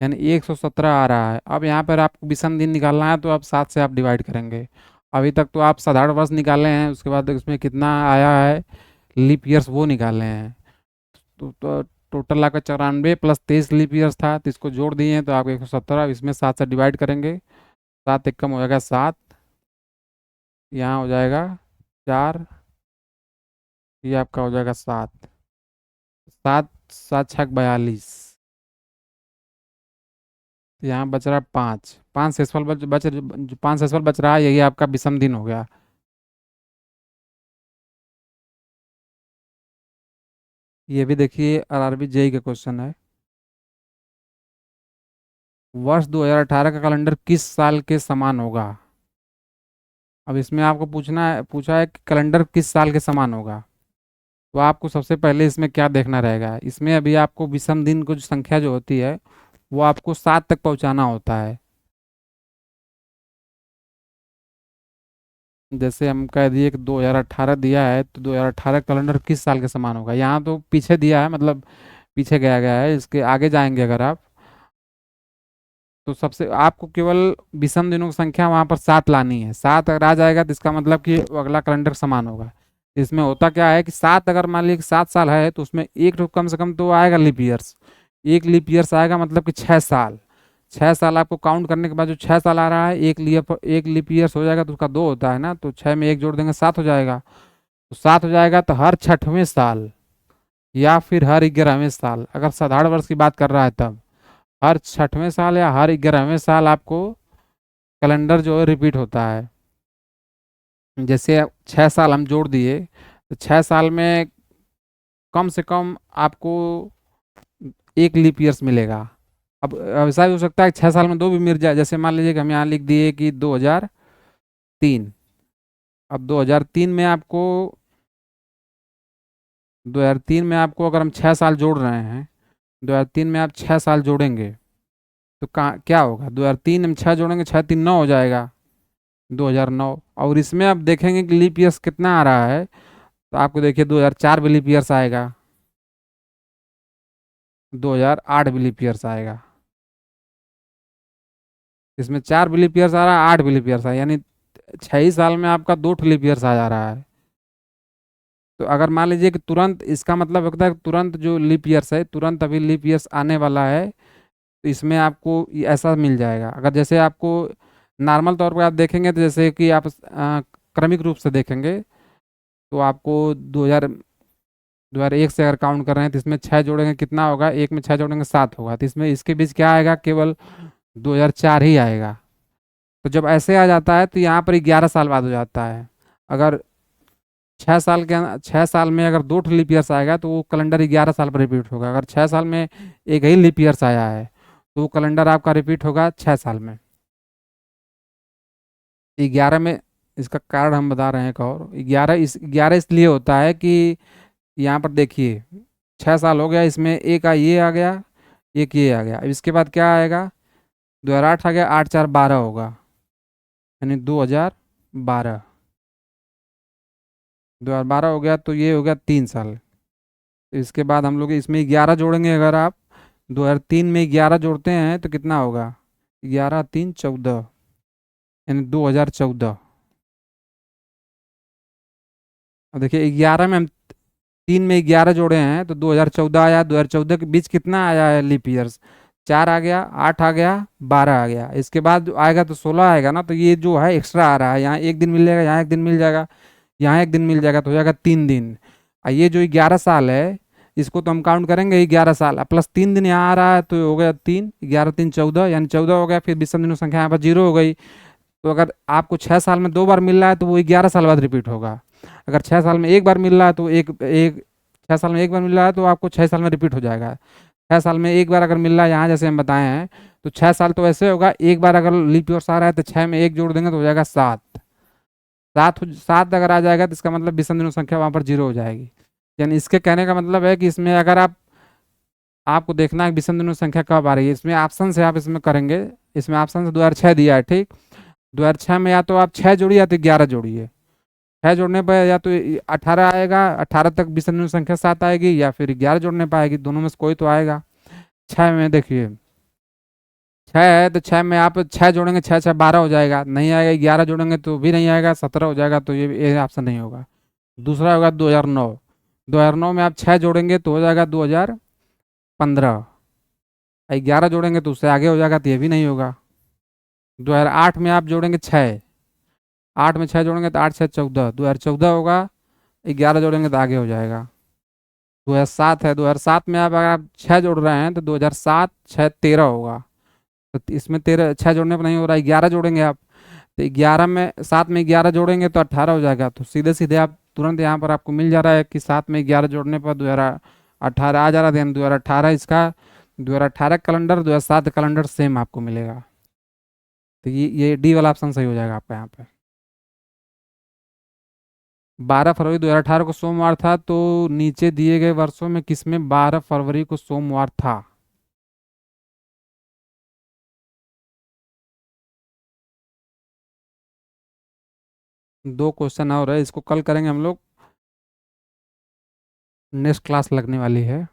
यानी 117 आ रहा है। अब यहाँ पर आपको विषम दिन निकालना है, तो आप 7 से आप डिवाइड करेंगे। अभी तक तो आप साधारण वर्ष निकाले हैं, उसके बाद इसमें कितना आया है लीप ईयर्स वो निकाले हैं। तो टोटल आपका 94 प्लस 23 लीप ईयर्स था, तो इसको जोड़ दिए हैं तो आपको 117, इसमें 7 से डिवाइड करेंगे। 7 एक कम हो जाएगा 7, यहाँ हो जाएगा 4, ये आपका हो जाएगा 7, 7 7 छक 42, तो यहाँ बच रहा है 5, 5 सेसफल जो 5 सेसफल बच रहा है, यही आपका विषम दिन हो गया। ये भी देखिए आरआरबी जेई का क्वेश्चन है। वर्ष 2018 का कैलेंडर किस साल के समान होगा? अब इसमें आपको पूछा है कि कैलेंडर किस साल के समान होगा। तो आपको सबसे पहले इसमें क्या देखना रहेगा, इसमें अभी आपको विषम दिन को जो संख्या जो होती है वो आपको 7 तक पहुंचाना होता है। जैसे हम कह दिए कि 2018 दिया है, तो 2018 कैलेंडर किस साल के समान होगा, यहाँ तो पीछे दिया है, मतलब पीछे गया है। इसके आगे जाएंगे अगर आप, तो सबसे आपको केवल विषम दिनों की संख्या वहां पर 7 लानी है। 7 अगर आ जाएगा तो इसका मतलब कि वो अगला कैलेंडर समान होगा। इसमें होता क्या है कि 7 अगर मान लीजिए 7 साल है, तो उसमें एक तो कम से कम तो आएगा लीप ईयर्स। एक लीप ईयर्स आएगा, मतलब कि 6 साल। 6 साल आपको काउंट करने के बाद जो 6 साल आ रहा है, एक लीप ईयर्स हो जाएगा तो उसका 2 होता है ना, तो 6 में एक जोड़ देंगे 7 हो जाएगा। तो 7 हो जाएगा, तो हर 6वें साल या फिर हर 11वें साल, अगर साधारण वर्ष की बात कर रहा है तब हर 6वें साल या हर 11वें साल आपको कैलेंडर जो है रिपीट होता है। जैसे 6 साल हम जोड़ दिए, तो 6 साल में कम से कम आपको एक लीप ईयर्स मिलेगा। अब ऐसा भी हो सकता है 6 साल में दो भी मिल जाए, जैसे मान लीजिए कि हम यहाँ लिख दिए कि 2003। अब 2003 में आपको 2003 में आपको अगर हम 6 साल जोड़ रहे हैं, 2003 में आप 6 साल जोड़ेंगे तो कहाँ क्या होगा, 2003 में 6 जोड़ेंगे, 6 3 9 हो जाएगा, 2009। और इसमें आप देखेंगे कि लीप ईयर्स कितना आ रहा है, तो आपको देखिए 2004 भी लीप ईयर्स आएगा, 2008 भी लीप ईयर्स आएगा। इसमें 4 भी लीप ईयर्स आ रहा है, 8 भी लीप ईयर्स आ, यानी 6 ही साल में आपका 2 लीप ईयर्स आ जा रहा है। तो अगर मान लीजिए कि तुरंत, इसका मतलब होता है कि तुरंत जो लीप ईयर्स है, तुरंत अभी लीप ईयर्स आने वाला है, तो इसमें आपको ऐसा मिल जाएगा। अगर जैसे आपको नॉर्मल तौर पर आप देखेंगे, तो जैसे कि आप क्रमिक रूप से देखेंगे, तो आपको 2001 से अगर काउंट कर रहे हैं, तो इसमें 6 जोड़ेंगे कितना होगा, एक में 6 जोड़ेंगे 7 होगा, तो इसमें इसके बीच क्या आएगा, केवल 2004 ही आएगा। तो जब ऐसे आ जाता है तो यहाँ पर 11 साल बाद हो जाता है। अगर 6 साल में अगर 2 लीप ईयर्स आएगा, तो वो कैलेंडर 11 साल पर रिपीट होगा। अगर 6 साल में एक ही लीप ईयर्स आया है, तो वो कैलेंडर आपका रिपीट होगा 6 साल में। 11 में, इसका कारण हम बता रहे हैं एक और, 11 इसलिए होता है कि यहाँ पर देखिए 6 साल हो गया, इसमें एक ये आ गया, एक ये आ गया। अब इसके बाद क्या आएगा, 2008 आ गया, 8 4 12 होगा, यानी 2012। 2012 हो गया, तो ये हो गया 3 साल। तो इसके बाद हम लोग इसमें 11 जोड़ेंगे, अगर आप 2003 में 11 जोड़ते हैं तो कितना होगा, 11 3 14, यानी 2014। अब देखिए 11 में हम 3 में 11 जोड़े हैं तो 2014 आया, 2014 के बीच कितना आया है लीप ईयर्स? 4 आ गया, 8 आ गया, 12 आ गया, इसके बाद आएगा तो 16 आएगा ना, तो ये जो है एक्स्ट्रा आ रहा है, यहाँ एक दिन मिल जाएगा, यहाँ एक दिन मिल जाएगा, यहाँ एक दिन मिल जाएगा, तो हो जाएगा 3 दिन। और ये जो 11 साल है इसको तो हम काउंट करेंगे 11 साल, प्लस 3 दिन यहाँ आ रहा है तो हो गया 3, 11 3 14, यानी 14 हो गया, फिर विषम दिनों संख्या यहाँ पर 0 हो गई। तो अगर आपको 6 साल में 2 बार मिल रहा है तो वो 11 साल बाद रिपीट होगा। अगर 6 साल में एक बार मिल रहा है तो एक एक 6 साल में एक बार मिल रहा है तो आपको 6 साल में रिपीट हो जाएगा। 6 साल में एक बार अगर मिल रहा है यहाँ जैसे हम बताए हैं, तो 6 साल तो ऐसे होगा, एक बार अगर लीप ईयर्स आ रहा है तो 6 में 1 जोड़ देंगे तो हो जाएगा 7। 7 अगर आ जाएगा तो इसका मतलब विषम दिनों संख्या वहाँ पर 0 हो जाएगी। यानी इसके कहने का मतलब है कि इसमें अगर आपको देखना है विषम दिनों संख्या कब आ रही है, इसमें ऑप्शन से आप इसमें करेंगे। इसमें ऑप्शन से 2006 दिया है, ठीक। 2006 में या तो आप 6 जोड़िए या तो 11 जोड़िए। 6 जोड़ने पर या तो 18 आएगा, 18 तक विषम दिनों संख्या 7 आएगी, या फिर 11 जोड़ने पर आएगी, दोनों में से कोई तो आएगा। 6 में देखिए 6 है तो 6 में आप 6 जोड़ेंगे, 6 6 12 हो जाएगा, नहीं आएगा। 11 जोड़ेंगे तो भी नहीं आएगा, 17 हो जाएगा, तो ये ऑप्शन नहीं होगा। दूसरा होगा 2009। 2009 में आप 6 जोड़ेंगे तो हो जाएगा 2015। 11 जोड़ेंगे तो उससे आगे हो जाएगा, तो ये भी नहीं होगा। 2008 में आप जोड़ेंगे 6, 8 में 6 जोड़ेंगे तो 8 6 14, 2014 होगा। 11 जोड़ेंगे तो आगे हो जाएगा। 2007 है, 2007 में आप अगर आप 6 जोड़ रहे हैं तो 2007 6 13 होगा। तो इसमें 13 6 जोड़ने पर नहीं हो रहा है, 11 जोड़ेंगे आप, तो 11 में 7 में 11 जोड़ेंगे तो 18 हो जाएगा। तो सीधे सीधे आप तुरंत यहाँ पर आपको मिल जा रहा है कि 7 में 11 जोड़ने पर 2018 आ जा रहा है। 2018 इसका 2018 कैलेंडर 2007 कैलेंडर सेम आपको मिलेगा। तो ये डी वाला ऑप्शन सही हो जाएगा आपका यहाँ पे। 12 फरवरी 2018 को सोमवार था, तो नीचे दिए गए वर्षों में किसमें 12 फरवरी को सोमवार था? दो क्वेश्चन और है, इसको कल करेंगे हम लोग, नेक्स्ट क्लास लगने वाली है।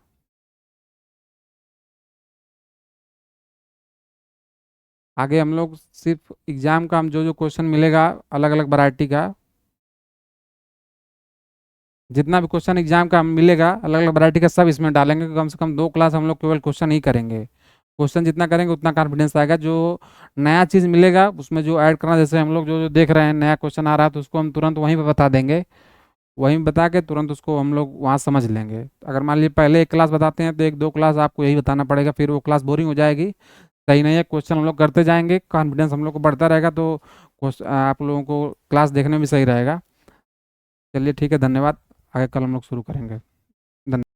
आगे हम लोग सिर्फ एग्जाम का हम जो जो क्वेश्चन मिलेगा अलग अलग वैरायटी का, जितना भी क्वेश्चन एग्जाम का मिलेगा अलग अलग वैरायटी का सब इसमें डालेंगे। कम से कम 2 क्लास हम लोग केवल क्वेश्चन ही करेंगे। क्वेश्चन जितना करेंगे उतना कॉन्फिडेंस आएगा। जो नया चीज़ मिलेगा उसमें जो ऐड करना, जैसे हम लोग जो जो देख रहे हैं नया क्वेश्चन आ रहा है तो उसको हम तुरंत वहीं पे बता देंगे, वहीं बता के तुरंत उसको हम लोग वहाँ समझ लेंगे। अगर मान लीजिए पहले एक क्लास बताते हैं तो 1 2 क्लास आपको यही बताना पड़ेगा, फिर वो क्लास बोरिंग हो जाएगी। सही नहीं है, क्वेश्चन हम लोग करते जाएंगे, कॉन्फिडेंस हम लोग को बढ़ता रहेगा, तो आप लोगों को क्लास देखने में भी सही रहेगा। चलिए ठीक है, धन्यवाद। आगे कल हम लोग शुरू करेंगे। धन्यवाद।